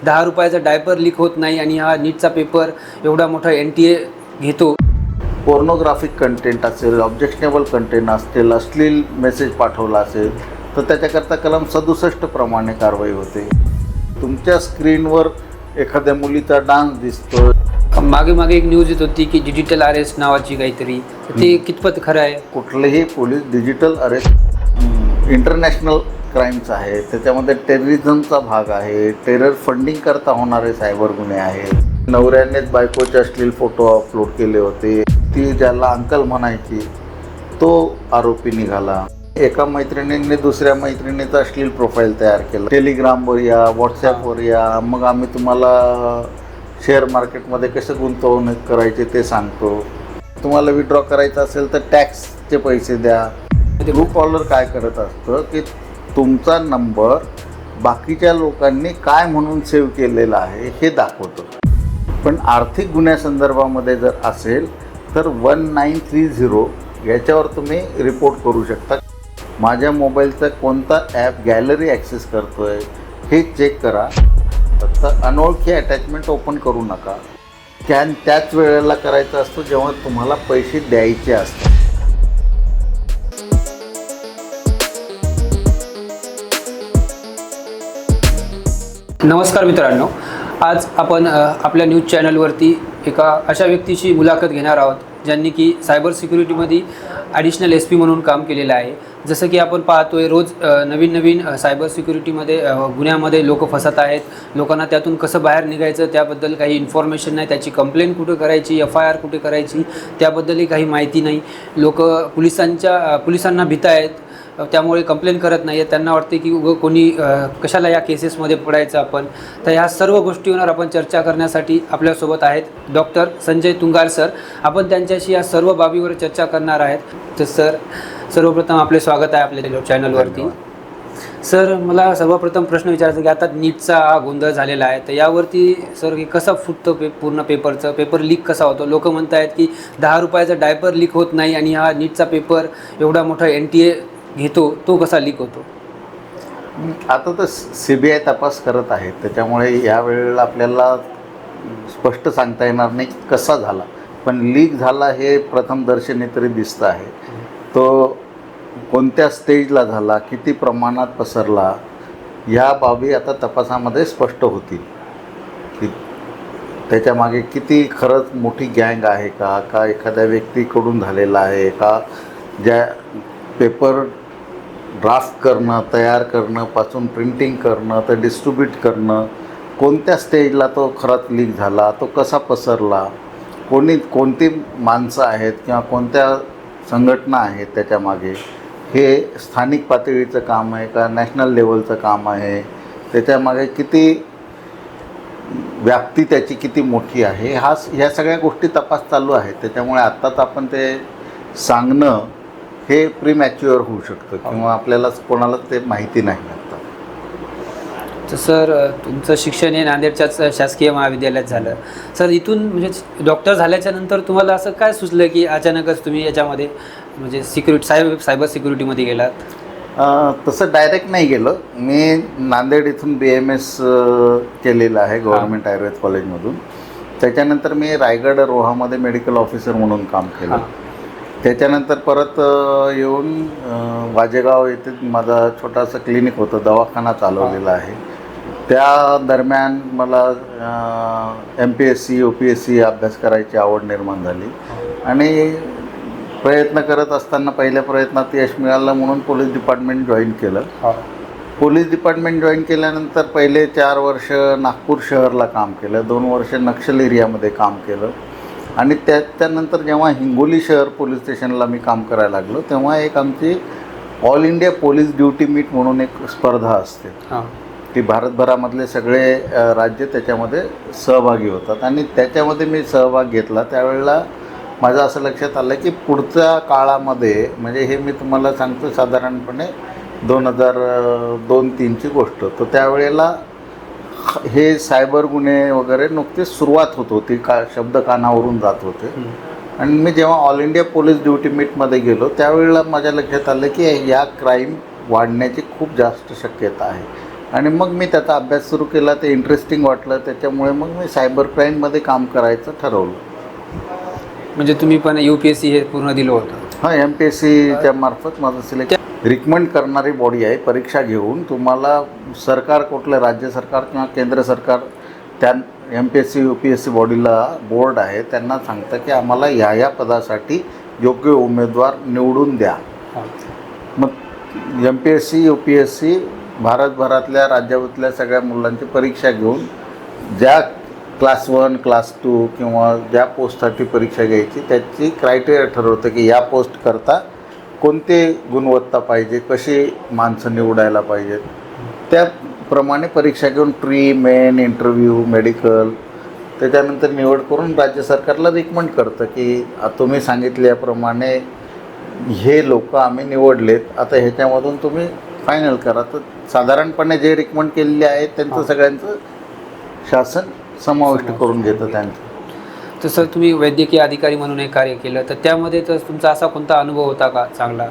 10 रुपयाचा diaper leak होत नाही आणि हा नीटचा पेपर एवढा मोठा NTA घेतो. पोर्नोग्राफिक कंटेंट असेल, ऑब्जेक्शनेबल कंटेंट असतील, अश्लील मेसेज पाठवला असेल तर त्याच्याकरता कलम 67 प्रमाणे कारवाई होते. तुमच्या स्क्रीनवर एखाद्या मुलीचा डान्स दिसतो. मागे एक न्यूज येत होती की डिजिटल अरेस्ट नावाची काहीतरी, तर ते कितपत खरं आहे? कुठलेही police digital arrest international crimes आहे, त्याच्यामध्ये टेररिझमचा भाग आहे, टेरर फंडिंग करता होणारे सायबर गुन्हे आहेत. नवऱ्यानेच बायकोचे अश्लील फोटो अपलोड केले होते, ती ज्याला अंकल म्हणायची तो आरोपी निघाला. एका मैत्रिणींनी दुसऱ्या मैत्रिणीचा अश्लील प्रोफाईल तयार केला. टेलिग्रामवर या, व्हॉट्सॲपवर या, मग आम्ही तुम्हाला शेअर मार्केटमध्ये कसं गुंतवणूक करायचे ते सांगतो. तुम्हाला विड्रॉ करायचं असेल तर टॅक्सचे पैसे द्या. ट्रू कॉलर काय करत असतं की तुमचा नंबर बाकीच्या लोकांनी काय म्हणून सेव्ह केलेला आहे हे दाखवतं. पण आर्थिक गुन्ह्यासंदर्भामध्ये जर असेल तर 1930 याच्यावर तुम्ही रिपोर्ट करू शकता. माझ्या मोबाईलचा कोणता ॲप गॅलरी ॲक्सेस करतो आहे हे चेक करा. फक्त अनोळखी अटॅचमेंट ओपन करू नका. स्कॅन त्याच वेळेला करायचा असतो जेव्हा तुम्हाला पैसे द्यायचे असतात. नमस्कार मित्रांनो, आज आपण आपल्या न्यूज चॅनलवरती एका अशा व्यक्तीची मुलाखत घेणार आहोत ज्यांनी की सायबर सिक्युरिटीमध्ये ॲडिशनल SP म्हणून काम केलेलं आहे. जसं की आपण पाहतोय रोज नवीन सायबर सिक्युरिटीमध्ये गुन्ह्यामध्ये लोक फसत आहेत. लोकांना त्यातून कसं बाहेर निघायचं त्याबद्दल काही इन्फॉर्मेशन नाही, त्याची कंप्लेंट कुठे करायची, FIR कुठे करायची त्याबद्दलही काही माहिती नाही. लोक पोलिसांना भीत आहेत, त्यामुळे कंप्लेंट करत नाही आहेत. त्यांना वाटते की कोणी कशाला या केसेसमध्ये पडायचं आपण. तर ह्या सर्व गोष्टींवर आपण चर्चा करण्यासाठी आपल्यासोबत आहेत डॉक्टर संजय तुंगार सर. आपण त्यांच्याशी या सर्व बाबीवर चर्चा करणार आहेत. तर सर, सर्वप्रथम आपले स्वागत आहे आपल्या चॅनलवरती. सर, मला सर्वप्रथम प्रश्न विचारायचा की आता नीटचा हा गोंधळ झालेला आहे, तर यावरती सर की कसा फुटतो पूर्ण पेपर लीक कसा होतो? लोक म्हणत आहेत की 10 रुपयाचा डायपर लीक होत नाही आणि हा नीटचा पेपर एवढा मोठा NTA घेतो, तो कसा लीक होतो? आता तर CBI तपास करत आहे, त्याच्यामुळे या वेळेला आपल्याला स्पष्ट सांगता येणार नाही कसा झाला. पण लीक झाला हे प्रथमदर्शनी तरी दिसतं आहे. तो कोणत्या स्टेजला झाला, किती प्रमाणात पसरला, या बाबी आता तपासामध्ये स्पष्ट होतील. की त्याच्यामागे किती खरंच मोठी गँग आहे का एखाद्या व्यक्तीकडून झालेला आहे का, ज्या पेपर ड्राफ्ट करणं, तयार करणं पासून प्रिंटिंग करणं तर डिस्ट्रीब्यूट करणं, कोणत्या स्टेजला तो खरंच लीक झाला, तो कसा पसरला, कोणती माणसं आहेत किंवा कोणत्या संघटना आहेत त्याच्यामागे, हे स्थानिक पातळीचं काम आहे का नॅशनल लेवलचं काम आहे, त्याच्यामागे किती व्याप्ती त्याची किती मोठी आहे, ह्या सगळ्या गोष्टी तपास चालू आहेत. त्याच्यामुळे आत्ताच आपण ते सांगणं हे प्रीमॅच्युअर होऊ शकतं किंवा आपल्याला कोणाला ते माहिती नाही आता. तर सर, तुमचं शिक्षण हे नांदेडच्याच शासकीय महाविद्यालयात झालं. सर, इथून म्हणजे डॉक्टर झाल्याच्या नंतर तुम्हाला असं काय सुचलं की अचानकच तुम्ही याच्यामध्ये म्हणजे सायबर सिक्युरिटीमध्ये गेलात? तसं डायरेक्ट नाही गेलं. मी नांदेड इथून BMS केलेलं आहे गव्हर्नमेंट आयुर्वेद कॉलेजमधून. त्याच्यानंतर मी रायगड रोहामध्ये मेडिकल ऑफिसर म्हणून काम केलं. त्याच्यानंतर परत येऊन वाजेगाव येथे माझा छोटासा क्लिनिक होतं, दवाखाना चालवलेला आहे. त्या दरम्यान मला MPSC UPSC अभ्यास करायची आवड निर्माण झाली आणि प्रयत्न करत असताना पहिल्या प्रयत्नात यश मिळालं म्हणून पोलीस डिपार्टमेंट जॉईन केलं. पोलीस डिपार्टमेंट जॉईन केल्यानंतर पहिले 4 वर्ष नागपूर शहरला काम केलं, 2 वर्ष नक्षल एरियामध्ये काम केलं आणि त्यानंतर जेव्हा हिंगोली शहर पोलीस स्टेशनला मी काम करायला लागलो तेव्हा एक आमची all India police duty meet म्हणून एक स्पर्धा असते. ती भारतभरामधले सगळे राज्य त्याच्यामध्ये सहभागी होतात आणि त्याच्यामध्ये मी सहभाग घेतला. त्यावेळेला माझं असं लक्षात आलं की पुढच्या काळामध्ये, म्हणजे हे मी तुम्हाला सांगतो साधारणपणे 2002-03ची गोष्ट, तर त्यावेळेला हे सायबर गुन्हे वगैरे नुकतीच सुरुवात होत होती, शब्द कानावरून जात होते. आणि मी जेव्हा ऑल इंडिया पोलीस ड्युटी मीटमध्ये गेलो त्यावेळेला माझ्या लक्षात आलं की या क्राईम वाढण्याची खूप जास्त शक्यता आहे. आणि मग मी त्याचा अभ्यास सुरू केला, ते इंटरेस्टिंग वाटलं, त्याच्यामुळे मग मी सायबर क्राईममध्ये काम करायचं ठरवलं. म्हणजे तुम्ही पण UPSC हे पूर्ण दिलं होतं? हां, MPSCच्या मार्फत माझं सिलेक्ट रिकमेंड करणारी बॉडी आहे. परीक्षा घेऊन तुम्हाला सरकार, कुठलं राज्य सरकार किंवा केंद्र सरकार, त्या MPSC UPSC बॉडीला बोर्ड आहे, त्यांना सांगतं की आम्हाला ह्या पदासाठी योग्य उमेदवार निवडून द्या. मग MPSC UPSC भारतभरातल्या राज्यातल्या सगळ्या मुलांची परीक्षा घेऊन ज्या क्लास 1 क्लास 2 किंवा ज्या पोस्टसाठी परीक्षा घ्यायची त्याची क्रायटेरिया ठरवतं की या पोस्टकरता कोणते गुणवत्ता पाहिजे, कशी माणसं निवडायला पाहिजेत. त्याप्रमाणे परीक्षा घेऊन प्री मेन इंटरव्ह्यू मेडिकल त्याच्यानंतर निवड करून राज्य सरकारला रिकमेंड करतं की तुम्ही सांगितल्याप्रमाणे हे लोक आम्ही निवडलेत, आता ह्याच्यामधून तुम्ही फायनल करा. तर साधारणपणे जे रिकमेंड केलेले आहेत त्यांचं सगळ्यांचं शासन समाविष्ट करून घेतं त्यांचं. तसं तुम्ही वैद्यकीय अधिकारी म्हणून एक कार्य केलं, तर त्यामध्ये तर तुमचा असा कोणता अनुभव होता का चांगला,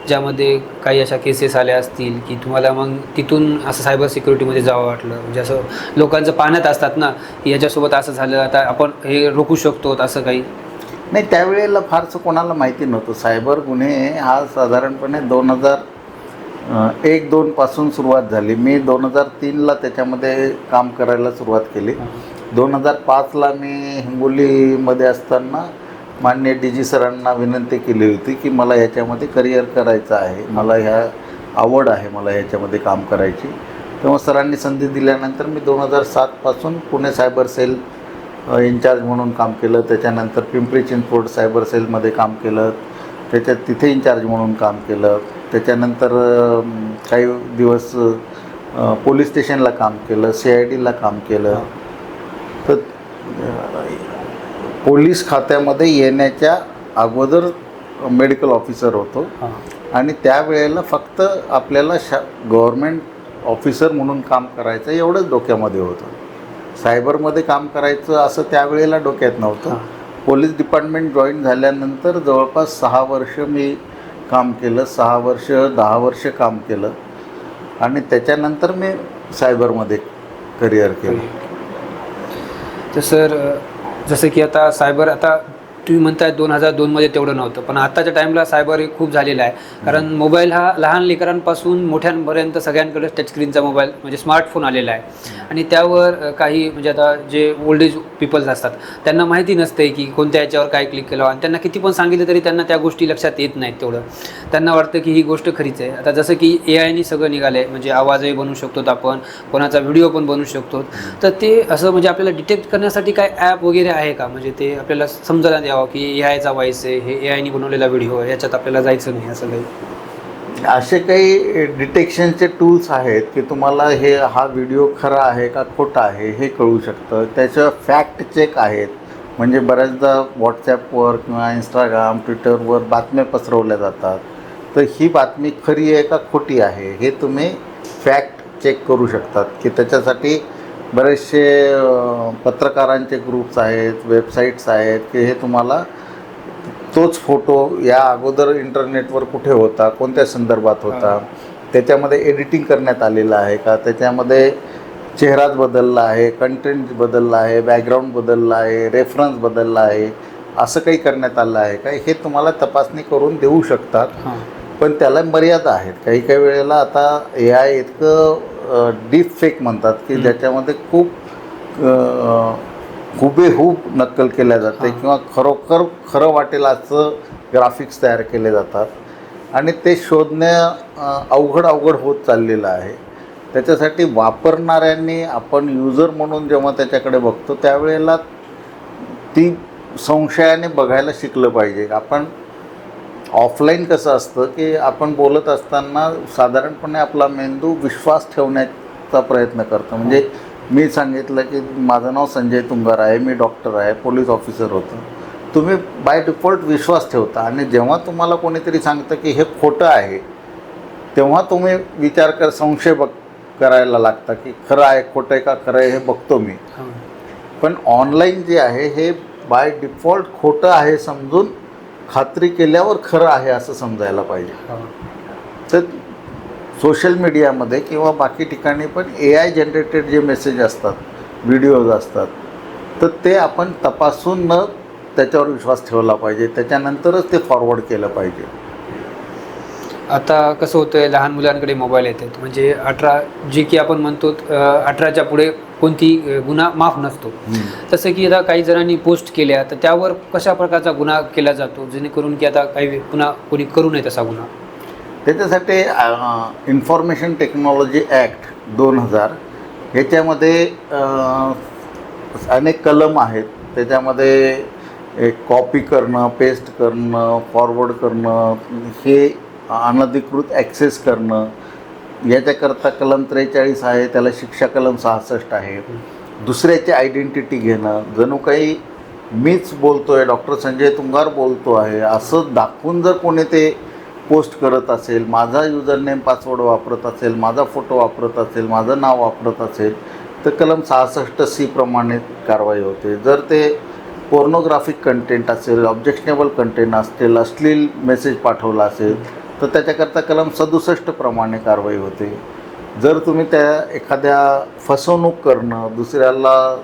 ज्यामध्ये काही अशा केसेस आल्या असतील की तुम्हाला मग तिथून असं सायबर सिक्युरिटीमध्ये जावं वाटलं? म्हणजे असं लोकांचं पाहण्यात असतात ना की याच्यासोबत असं झालं, आता आपण हे रोखू शकतो, असं काही? नाही, त्यावेळेला फारसं कोणाला माहिती नव्हतं. सायबर गुन्हे हा साधारणपणे 2001-2 पासून सुरुवात झाली. मी 2003ला त्याच्यामध्ये काम करायला सुरुवात केली. 2005ला मी हिंगोलीमध्ये असताना माननीय DG सरांना विनंती केली होती की मला ह्याच्यामध्ये करिअर करायचं आहे, मला ह्या आवड आहे, मला ह्याच्यामध्ये काम करायची. तेव्हा सरांनी संधी दिल्यानंतर मी 2007 पासून पुणे सायबर सेल इन्चार्ज म्हणून काम केलं. त्याच्यानंतर पिंपरी चिंचवड सायबर सेलमध्ये काम केलं, तिथे इन्चार्ज म्हणून काम केलं. त्याच्यानंतर काही दिवस पोलीस स्टेशनला काम केलं, CIDला काम केलं. तर पोलीस खात्यामध्ये येण्याच्या अगोदर मेडिकल ऑफिसर होतो आणि त्यावेळेला फक्त आपल्याला गव्हर्मेंट ऑफिसर म्हणून काम करायचं एवढंच डोक्यामध्ये होतं. सायबरमध्ये काम करायचं असं त्यावेळेला डोक्यात नव्हतं. पोलीस डिपार्टमेंट जॉईन झाल्यानंतर जवळपास 6 वर्ष मी काम केलं, 6 वर्ष 10 वर्ष काम केलं आणि त्याच्यानंतर मी सायबरमध्ये करिअर केलं. तर सर, जसं की आता सायबर, आता तुम्ही म्हणताय 2002मध्ये तेवढं नव्हतं, पण आत्ताच्या टाईमला सायबर हे खूप झालेलं आहे. कारण मोबाईल हा लहान लेकरांपासून मोठ्यांपर्यंत सगळ्यांकडे टचस्क्रीनचा मोबाईल म्हणजे स्मार्टफोन आलेला आहे आणि त्यावर काही म्हणजे आता जे ओल्ड एज पीपल्स असतात त्यांना माहिती नसते की कोणत्या याच्यावर काय क्लिक केलं, आणि त्यांना किती पण सांगितलं तरी त्यांना त्या गोष्टी लक्षात येत नाहीत. तेवढं त्यांना वाटतं की ही गोष्ट खरीच आहे. आता जसं की AI सगळं निघालं आहे, म्हणजे आवाजही बनवू शकतो आपण, कोणाचा व्हिडिओ पण बनवू शकतो. तर ते असं म्हणजे आपल्याला डिटेक्ट करण्यासाठी काय ॲप वगैरे आहे का, म्हणजे ते आपल्याला समजायला द्यावं की AIचा व्हॉइस आहे, हे AI बनवलेला व्हिडिओ आहे, याच्यात आपल्याला जायचं नाही, असं काही? असे काही डिटेक्शनचे टूल्स आहेत की तुम्हाला हा व्हिडिओ खरा आहे का खोटा आहे हे कळू शकतं. त्याचं फॅक्ट चेक आहेत. म्हणजे बऱ्याचदा व्हॉट्सॲपवर किंवा इंस्टाग्राम ट्विटरवर बातम्या पसरवल्या जातात, तर ही बातमी खरी आहे का खोटी आहे हे तुम्ही फॅक्ट चेक करू शकतात. की त्याच्यासाठी बरेचसे पत्रकारांचे ग्रुप्स आहेत, वेबसाईट्स आहेत की हे तुम्हाला तोच फोटो या अगोदर इंटरनेटवर कुठे होता, कोणत्या संदर्भात होता, त्याच्यामध्ये एडिटिंग करण्यात आलेलं आहे का, त्याच्यामध्ये चेहराच बदलला आहे, कंटेंट बदलला आहे, बॅकग्राऊंड बदलला आहे, रेफरन्स बदलला आहे, असं काही करण्यात आलं आहे का, हे तुम्हाला तपासणी करून देऊ शकतात. पण त्याला मर्यादा आहेत. काही काही वेळेला आता AI इतकं डीप फेक म्हणतात की ज्याच्यामध्ये खूप हुबेहूब नक्कल केल्या जाते किंवा खरोखर खरं वाटेल असं ग्राफिक्स तयार केले जातात आणि ते शोधणं अवघड होत चाललेलं आहे. त्याच्यासाठी वापरणाऱ्यांनी, आपण यूजर म्हणून जेव्हा त्याच्याकडे बघतो त्यावेळेला ती संशयाने बघायला शिकलं पाहिजे. आपण ऑफलाईन कसं असतं की आपण बोलत असताना साधारणपणे आपला मेंदू विश्वास ठेवण्याचा प्रयत्न करतो. म्हणजे मी सांगितलं की माझं नाव संजय तुंगार आहे, मी डॉक्टर आहे, पोलीस ऑफिसर होतो, तुम्ही बाय डिफॉल्ट विश्वास ठेवता आणि जेव्हा तुम्हाला कोणीतरी सांगतं की हे खोटं आहे तेव्हा तुम्ही विचार संशय करायला लागता की खरं आहे खोटं आहे का, खरं आहे हे बघतो मी. पण ऑनलाईन जे आहे हे बाय डिफॉल्ट खोटं आहे समजून खात्री केल्यावर खरं आहे असं समजायला पाहिजे. तर सोशल मीडियामध्ये किंवा बाकी ठिकाणी पण AI जनरेटेड जे मेसेज असतात, व्हिडिओज असतात, तर ते आपण तपासून न त्याच्यावर विश्वास ठेवला पाहिजे, त्याच्यानंतरच ते फॉरवर्ड केलं पाहिजे. आता कसं होतं लहान मुलांकडे मोबाईल येतात, म्हणजे 18 जे की आपण म्हणतो 18च्या पुढे कोणती गुन्हा माफ नसतो. तसं की आता काही जणांनी पोस्ट केल्या तर त्यावर कशा प्रकारचा गुन्हा केला जातो जेणेकरून की आता काही पुन्हा कोणी करू नये तसा गुन्हा? त्याच्यासाठी इन्फॉर्मेशन टेक्नॉलॉजी ॲक्ट 2000 ह्याच्यामध्ये अनेक कलम आहेत. त्याच्यामध्ये एक कॉपी करणं, पेस्ट करणं, फॉरवर्ड करणं, हे अनधिकृत ॲक्सेस करणं, याच्याकरता कलम 43 आहे, त्याला शिक्षा कलम 66 आहे. दुसऱ्याची आयडेंटिटी घेणं, जणू काही मीच बोलतो आहे, डॉक्टर संजय तुंगार बोलतो आहे असं दाखवून जर कोणी ते पोस्ट करत असेल, माझा युजरनेम पासवर्ड वापरत असेल, माझा फोटो वापरत असेल, माझं नाव वापरत असेल, तर कलम 66C प्रमाणे कारवाई होते. जर ते पोर्नोग्राफिक कंटेंट असेल, ऑब्जेक्शनेबल कंटेंट असतील, अश्लील मेसेज पाठवला असेल, तर त्याच्याकरता कलम 67 प्रमाणे कारवाई होते. जर तुम्ही त्या एखाद्या फसवणूक करणं, दुसऱ्याला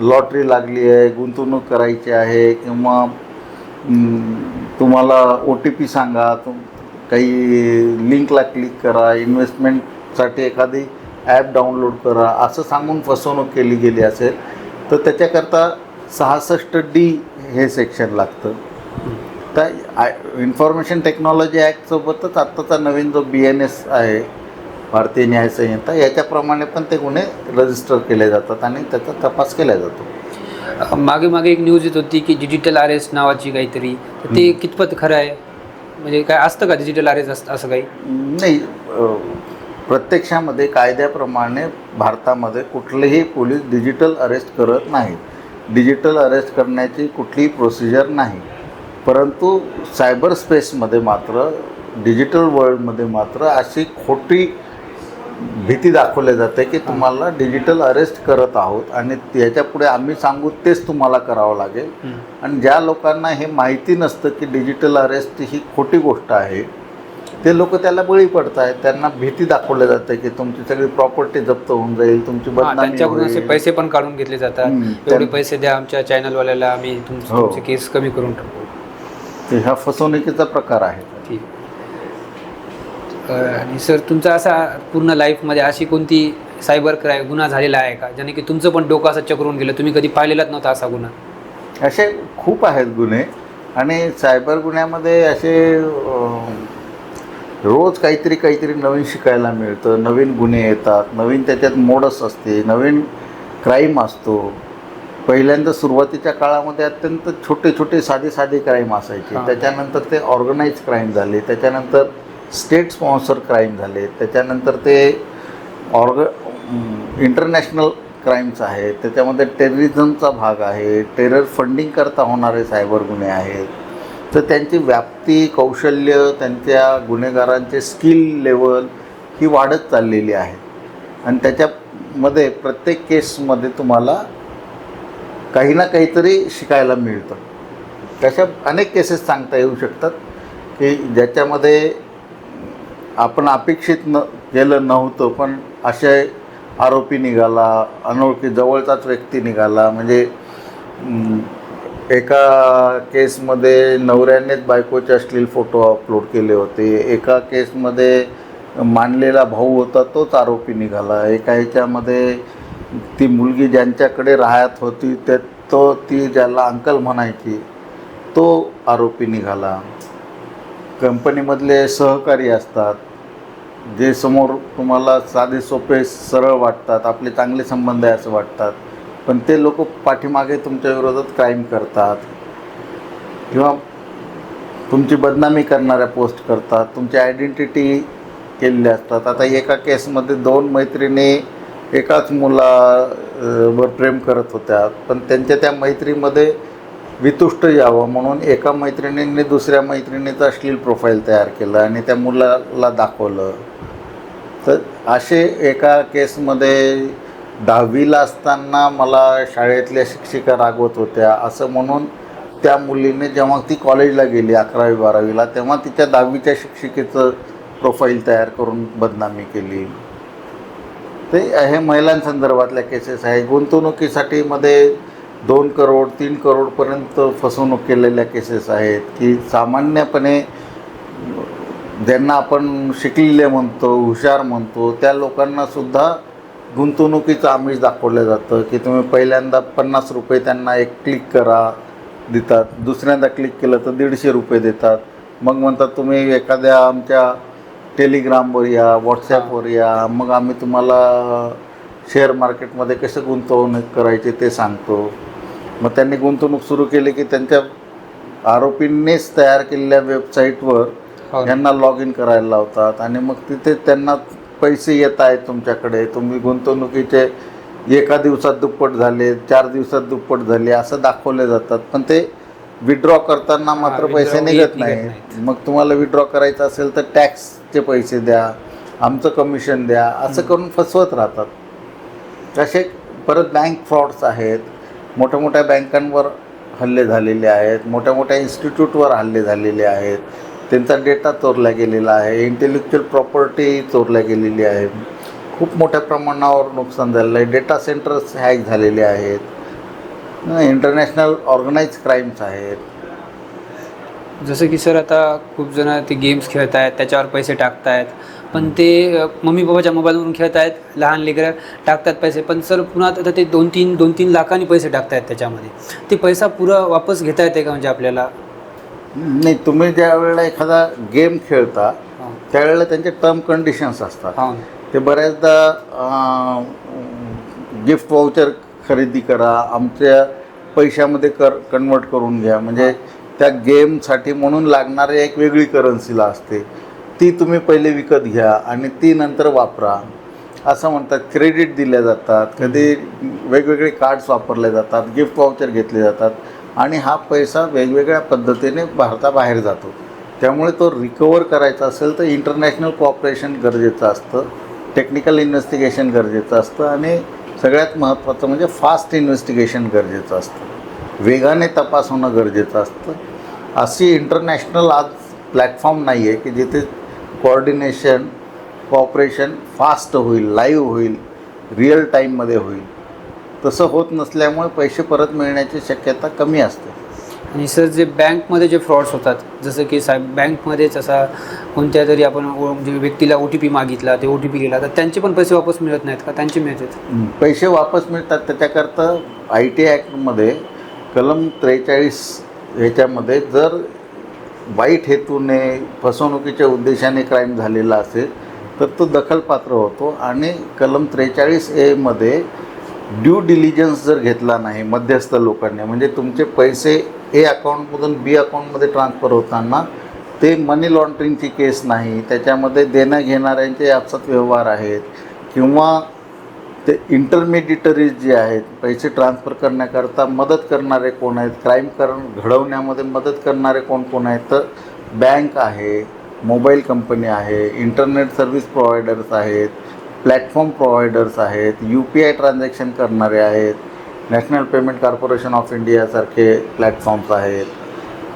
लॉटरी लागली आहे, गुंतवणूक करायची आहे, किंवा तुम्हाला OTP सांगा, काही लिंकला क्लिक करा, इन्व्हेस्टमेंटसाठी एखादी ॲप डाउनलोड करा, असं सांगून फसवणूक केली गेली असेल, तर त्याच्याकरता 66D हे सेक्शन लागतं. तर इन्फॉर्मेशन टेक्नॉलॉजी ॲक्टसोबतच आत्ताचा नवीन जो BNS आहे, भारतीय न्याय संहिता, याच्याप्रमाणे पण ते गुन्हे रजिस्टर केले जातात आणि त्याचा तपास केला जातो. मागे एक न्यूज येत होती की डिजिटल अरेस्ट नावाची काहीतरी, तर ते कितपत खरं आहे? म्हणजे काय असतं का डिजिटल अरेस्ट असं काही? नाही, प्रत्यक्षामध्ये कायद्याप्रमाणे भारतामध्ये कुठलेही पोलीस डिजिटल अरेस्ट करत नाहीत. डिजिटल अरेस्ट करण्याची कुठलीही प्रोसिजर नाही. परंतु सायबर स्पेसमध्ये मात्र, डिजिटल वर्ल्डमध्ये मात्र अशी खोटी भीती दाखवली जाते की तुम्हाला डिजिटल अरेस्ट करत आहोत आणि याच्यापुढे आम्ही सांगू तेच तुम्हाला करावं लागेल. आणि ज्या लोकांना हे माहिती नसतं की डिजिटल अरेस्ट ही खोटी गोष्ट आहे, ते लोक त्याला बळी पडत आहेत. त्यांना भीती दाखवली जाते की तुमची सगळी प्रॉपर्टी जप्त होऊन जाईल, तुमची बदनामी त्यांच्याकडून असे होईल. पैसे पण काढून घेतले जातात, एवढे पैसे द्या आमच्या चॅनलवाल्याला, आम्ही तुमची केस कमी करून टाकू. ते हा फसवणुकीचा प्रकार आहे. ठीक. आणि सर, तुमचा असा पूर्ण लाईफमध्ये अशी कोणती सायबर क्राईम गुन्हा झालेला आहे का ज्याने की तुमचं पण डोकं असं चक्रून गेलं, तुम्ही कधी पाहिलेलाच नव्हता असा गुन्हा? असे खूप आहेत गुन्हे. आणि सायबर गुन्ह्यामध्ये असे रोज काहीतरी नवीन शिकायला मिळतं, नवीन गुन्हे येतात, नवीन त्याच्यात मोडस असते, नवीन क्राईम असतो. पहिल्यांदा सुरुवातीच्या काळामध्ये अत्यंत छोटे साधे क्राईम असायचे. त्याच्यानंतर ते ऑर्गनाइज क्राईम झाले, त्याच्यानंतर स्टेट स्पॉन्सर क्राईम झाले, त्याच्यानंतर ते इंटरनॅशनल क्राईम्स आहेत, त्याच्यामध्ये टेररिझमचा भाग आहे, टेरर फंडिंग करता होणारे सायबर गुन्हे आहेत. तर त्यांची व्याप्ती, कौशल्य, त्यांच्या गुन्हेगारांचे स्किल लेवल ही वाढत चाललेली आहे. आणि त्याच्यामध्ये प्रत्येक केसमध्ये तुम्हाला काही ना काहीतरी शिकायला मिळतं. तशा अनेक केसेस सांगता येऊ शकतात की ज्याच्यामध्ये आपण अपेक्षित केलं नव्हतं, पण असे आरोपी निघाला, अनोळखी जवळचाच व्यक्ती निघाला. म्हणजे एका केसमध्ये नवऱ्यानेच बायकोचे अश्लील फोटो अपलोड केले होते, एका केसमध्ये मानलेला भाऊ होता तोच आरोपी निघाला, एका ह्याच्यामध्ये ती मुलगी ज्यांच्याकडे राहत होती ती ज्याला अंकल म्हणायची तो आरोपी निघाला. कंपनीमधले सहकारी असतात, जे समोर तुम्हाला साधे सोपे सरळ वाटतात, आपले चांगले संबंध आहे असं वाटतात, पण ते लोक पाठीमागे तुमच्या विरोधात क्राईम करतात किंवा तुमची बदनामी करणाऱ्या पोस्ट करतात, तुमची आयडेंटिटी केलेली असतात. आता एका केसमध्ये 2 मैत्रिणी एकाच मुलावर प्रेम करत होत्या, पण त्यांच्या त्या मैत्रीमध्ये वितुष्ट यावं म्हणून एका मैत्रिणींनी दुसऱ्या मैत्रिणीचं अश्लील प्रोफाईल तयार केलं आणि त्या मुलाला दाखवलं. तर असे एका केसमध्ये 10वीला असताना मला शाळेतल्या शिक्षिका रागवत होत्या असं म्हणून त्या मुलीने जेव्हा ती कॉलेजला गेली 11वी 12वीला, तेव्हा तिच्या 10वीच्या शिक्षिकेचं प्रोफाईल तयार करून बदनामी केली. ते हे महिलांसंदर्भातल्या केसेस आहे. गुंतवणुकीसाठी मध्ये 2 करोड 3 करोडपर्यंत फसवणूक केलेल्या केसेस आहेत की सामान्यपणे ज्यांना आपण शिकलेले म्हणतो, हुशार म्हणतो, त्या लोकांनासुद्धा गुंतवणुकीचं आमिष दाखवलं जातं की तुम्ही पहिल्यांदा 50 रुपये त्यांना एक क्लिक करा देतात, दुसऱ्यांदा क्लिक केलं तर 150 रुपये देतात. मग म्हणतात तुम्ही एखाद्या आमच्या टेलिग्रामवर या, व्हॉट्सॲपवर या, मग आम्ही तुम्हाला शेअर मार्केटमध्ये कसं गुंतवणूक करायची ते सांगतो. मग त्यांनी गुंतवणूक सुरू केली की त्यांच्या आरोपींनीच तयार केलेल्या वेबसाईटवर यांना लॉग इन करायला लावतात आणि मग तिथे त्यांना पैसे येत आहेत तुमच्याकडे, तुम्ही गुंतवणुकीचे एका दिवसात दुप्पट झाले, 4 दिवसात दुप्पट झाले असं दाखवले जातात. पण ते विड्रॉ करताना मात्र पैसे निघत नाहीत. मग तुम्हाला विड्रॉ करायचं असेल तर टॅक्सचे पैसे द्या, आमचं कमिशन द्या, असं करून फसवत राहतात. तसे परत बँक फ्रॉड्स आहेत. मोठ्या मोठ्या बँकांवर हल्ले झालेले आहेत, मोठ्या मोठ्या इन्स्टिट्यूटवर हल्ले झालेले आहेत, त्यांचा डेटा चोरला गेलेला आहे, इंटेलेक्च्युअल प्रॉपर्टी चोरल्या गेलेली आहे, खूप मोठ्या प्रमाणावर नुकसान झालेलं आहे, डेटा सेंटर्स हॅक झालेले आहेत, इंटरनॅशनल ऑर्गनाइज क्राईम्स आहेत. जसं की सर आता खूप जण ते गेम्स खेळत आहेत, त्याच्यावर पैसे टाकत आहेत, पण ते मम्मी पप्पाच्या मोबाईलवरून खेळत आहेत, लहान लेकरं टाकतात पैसे, पण सर पुन्हा आता ते 2-3 लाखांनी पैसे टाकत आहेत त्याच्यामध्ये. ते पैसा पुरा वापस घेता येते का म्हणजे आपल्याला? नाही, तुम्ही ज्या वेळेला एखादा गेम खेळता त्यावेळेला त्यांचे टर्म कंडिशन्स असतात. ते बऱ्याचदा गिफ्ट वाउचर खरेदी करा, आमच्या पैशामध्ये कन्वर्ट करून घ्या, म्हणजे त्या गेमसाठी म्हणून लागणारे एक वेगळी करन्सीला असते, ती तुम्ही पहिले विकत घ्या आणि ती नंतर वापरा असं म्हणतात. क्रेडिट दिल्या जातात, कधी वेगवेगळे कार्ड्स वापरले जातात, गिफ्ट वाउचर घेतले जातात आणि हा पैसा वेगवेगळ्या पद्धतीने भारताबाहेर जातो. त्यामुळे तो रिकवर करायचा असेल तर इंटरनॅशनल कोऑपरेशन गरजेचं असतं, टेक्निकल इन्व्हेस्टिगेशन गरजेचं असतं आणि सगळ्यात महत्त्वाचं म्हणजे फास्ट इन्व्हेस्टिगेशन गरजेचं असतं, वेगाने तपास होणं गरजेचं असतं. अशी इंटरनॅशनल आज प्लॅटफॉर्म नाही आहे की जिथे कोऑर्डिनेशन कोऑपरेशन फास्ट होईल, लाईव्ह होईल, रिअल टाईममध्ये होईल. तसं होत नसल्यामुळे पैसे परत मिळण्याची शक्यता कमी असते. आणि सर जे बँकमध्ये जे फ्रॉड्स होतात, जसं की साहेब बँकमध्येच असा कोणत्या तरी आपण म्हणजे व्यक्तीला OTP मागितला, ते OTP गेला तर त्यांचे पण पैसे वापस मिळत नाहीत का? त्यांचे मिळतात. पैसे वापस मिळतात. त्याच्याकरता IT ॲक्टमध्ये कलम 43 ह्याच्यामध्ये जर वाईट हेतूने फसवणुकीच्या उद्देशाने क्राईम झालेला असेल तर तो दखलपात्र होतो आणि कलम 43A मध्ये ड्यू डिलिजन्स जर घेतला नाही मध्यस्थ लोकांनी, म्हणजे तुमचे पैसे A अकाउंटमधून B अकाउंटमध्ये ट्रान्सफर होताना ते मनी लॉन्ड्रिंगची केस नाही, त्याच्यामध्ये देण्या घेणाऱ्यांचे आपसात व्यवहार आहेत किंवा ते इंटरमिडिटरीज जे आहेत पैसे ट्रान्सफर करण्याकरता मदत करणारे कोण आहेत, क्राईम घडवण्यामध्ये मदत करणारे कोण आहेत, तर बँक आहे, मोबाईल कंपनी आहे, इंटरनेट सर्व्हिस प्रोव्हायडर्स आहेत, प्लॅटफॉर्म प्रोव्हायडर्स आहेत, UPI ट्रान्झॅक्शन करणारे आहेत, नॅशनल पेमेंट कॉर्पोरेशन ऑफ इंडियासारखे प्लॅटफॉर्म्स आहेत.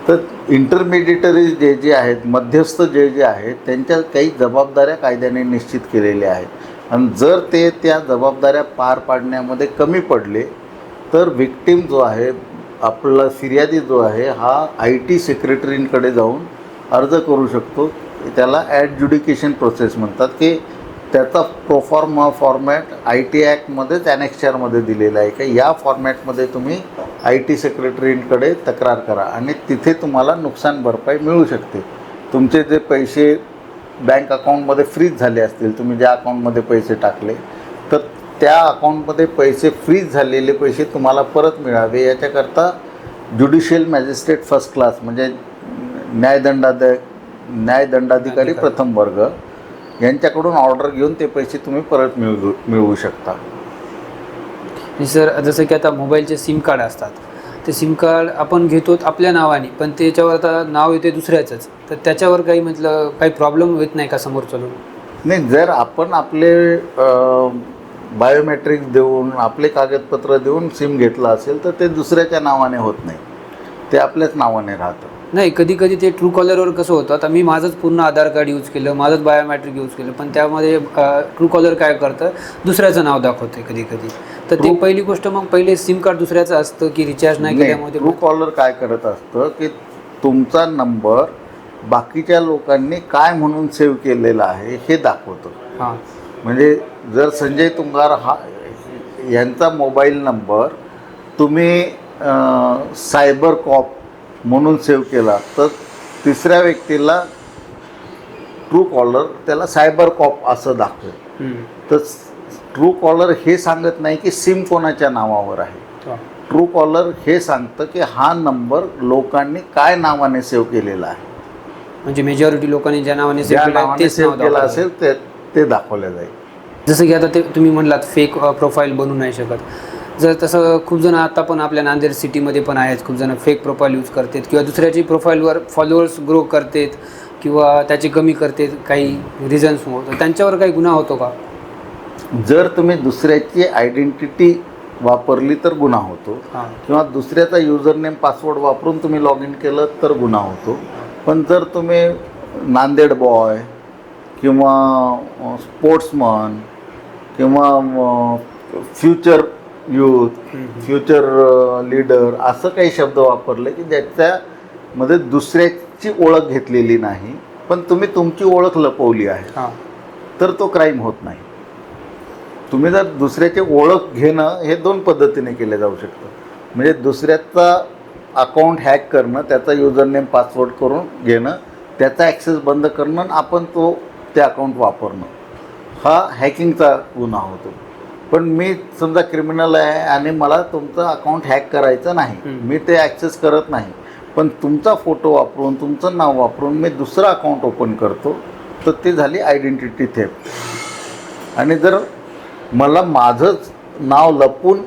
तर इंटरमिडिटरीज जे आहेत, मध्यस्थ जे आहेत, त्यांच्या काही जबाबदाऱ्या कायद्याने निश्चित केलेल्या आहेत आणि जर ते त्या जबाबदाऱ्या पार पाडण्यामध्ये कमी पडले तर विक्टीम जो आहे, आपला फिर्यादी जो आहे, हा IT सेक्रेटरींकडे जाऊन अर्ज करू शकतो. त्याला ॲडज्युडिकेशन प्रोसेस म्हणतात की त्याचा प्रोफॉर्मा फॉर्मॅट IT ॲक्टमध्येच ॲनेक्चरमध्ये दिलेला आहे की या फॉर्मॅटमध्ये तुम्ही IT सेक्रेटरींकडे तक्रार करा आणि तिथे तुम्हाला नुकसान भरपाई मिळू शकते. तुमचे जे पैसे बँक अकाउंटमध्ये फ्रीज झाले असतील, तुम्ही ज्या अकाउंटमध्ये पैसे टाकले, तर त्या अकाउंटमध्ये पैसे फ्रीज झालेले पैसे तुम्हाला परत मिळावे याच्याकरता ज्युडिशियल मॅजिस्ट्रेट फर्स्ट क्लास म्हणजे न्यायदंडाधिकारी प्रथम वर्ग यांच्याकडून ऑर्डर घेऊन ते पैसे तुम्ही परत मिळवू शकता. सर जसं की आता मोबाईलचे सिम कार्ड असतात, ते सिम कार्ड आपण घेतो आपल्या नावाने, पण त्याच्यावर आता नाव येते दुसऱ्याचंच, तर त्याच्यावर काही म्हटलं काही प्रॉब्लेम होत नाही का समोर चालून? नाही, जर आपण आपले बायोमेट्रिक्स देऊन आपले कागदपत्र देऊन सिम घेतलं असेल तर ते दुसऱ्याच्या नावाने होत नाही, ते आपल्याच नावाने राहतं. नाही, कधी कधी ते ट्रू कॉलरवर कसं होतं, आता मी माझंच पूर्ण आधार कार्ड यूज केलं, माझंच बायोमॅट्रिक यूज केलं, पण त्यामध्ये ट्रू कॉलर काय करतं, दुसऱ्याचं नाव दाखवते कधी कधी. तर ते पहिली गोष्ट, मग पहिले सिम कार्ड दुसऱ्याचं असतं की रिचार्ज नाही केल्यामुळे ट्रू कॉलर काय करत असतं की तुमचा नंबर बाकीच्या लोकांनी काय म्हणून सेव्ह केलेला आहे हे दाखवतं. हां म्हणजे जर संजय तुंगार यांचा मोबाईल नंबर तुम्ही सायबर कॉप म्हणून सेव्ह केला तर तिसऱ्या व्यक्तीला ट्रू कॉलर त्याला सायबर कॉप असं दाखवेल. तर ट्रू कॉलर हे सांगत नाही की सिम कोणाच्या नावावर आहे. ट्रू कॉलर हे सांगतं की हा नंबर लोकांनी काय नावाने सेव्ह केलेला आहे. म्हणजे मेजॉरिटी लोकांनी ज्या नावाने सेव्ह केला असेल ते दाखवलं जाईल. जसं की आता ते तुम्ही म्हणलात फेक प्रोफाईल बनवू नाही शकत. जर तसं खूप जण आता पण आपल्या नांदेड सिटीमध्ये पण आहेत, खूप जण फेक प्रोफाईल यूज करतात किंवा दुसऱ्याची प्रोफाईलवर फॉलोअर्स ग्रो करतात किंवा त्याची कमी करतात काही रिझन्समुळे, तर त्यांच्यावर काही गुन्हा होतो का? जर तुम्ही दुसऱ्याची आयडेंटिटी वापरली तर गुन्हा होतो किंवा दुसऱ्याचा युजर नेम पासवर्ड वापरून तुम्ही लॉग इन केलं तर गुन्हा होतो. पण जर तुम्ही नांदेड बॉय किंवा स्पोर्ट्समन किंवा फ्युचर यूथ, फ्युचर लीडर असं काही शब्द वापरले की ज्याच्यामध्ये दुसऱ्याची ओळख घेतलेली नाही पण तुम्ही तुमची ओळख लपवली आहे तर तो क्राईम होत नाही. तुम्ही जर दुसऱ्याची ओळख घेणं हे दोन पद्धतीने केले जाऊ शकतं. म्हणजे दुसऱ्याचा अकाउंट हॅक करणं, त्याचा युजर नेम पासवर्ड करून घेणं, त्याचा ॲक्सेस बंद करणं आणि आपण ते अकाउंट वापरणं, हा हॅकिंगचा गुन्हा होतो. पण मी समजा क्रिमिनल आहे आणि मला तुमचं अकाउंट हॅक करायचं नाही, मी ते ॲक्सेस करत नाही, पण तुमचा फोटो वापरून तुमचं नाव वापरून मी दुसरं अकाउंट ओपन करतो तर ती झाली आयडेंटिटी थेफ्ट. आणि जर मला माझंच नाव लपवून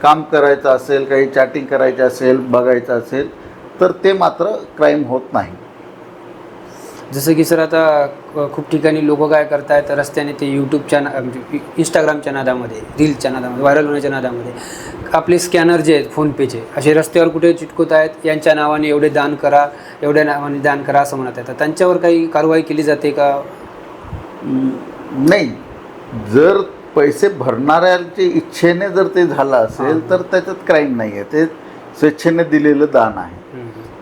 काम करायचं असेल, काही चॅटिंग करायचं असेल, बघायचं असेल तर ते मात्र क्राईम होत नाही. जसं की सर आता खूप ठिकाणी लोक काय करतायत, रस्त्याने ते यूट्यूबच्या म्हणजे इंस्टाग्रामच्या नादामध्ये, रीलच्या नादामध्ये, व्हायरल होण्याच्या नादामध्ये आपले स्कॅनर जे आहेत फोनपेचे असे रस्त्यावर कुठे चिटकवत आहेत, यांच्या नावाने एवढे दान करा, एवढ्या नावाने दान करा असं म्हणत आहेत. तर त्यांच्यावर काही कारवाई केली जाते का? नाही, जर पैसे भरणाऱ्याच्या इच्छेने जर ते झालं असेल तर त्याच्यात क्राईम नाही आहे, ते स्वेच्छेने दिलेलं दान आहे.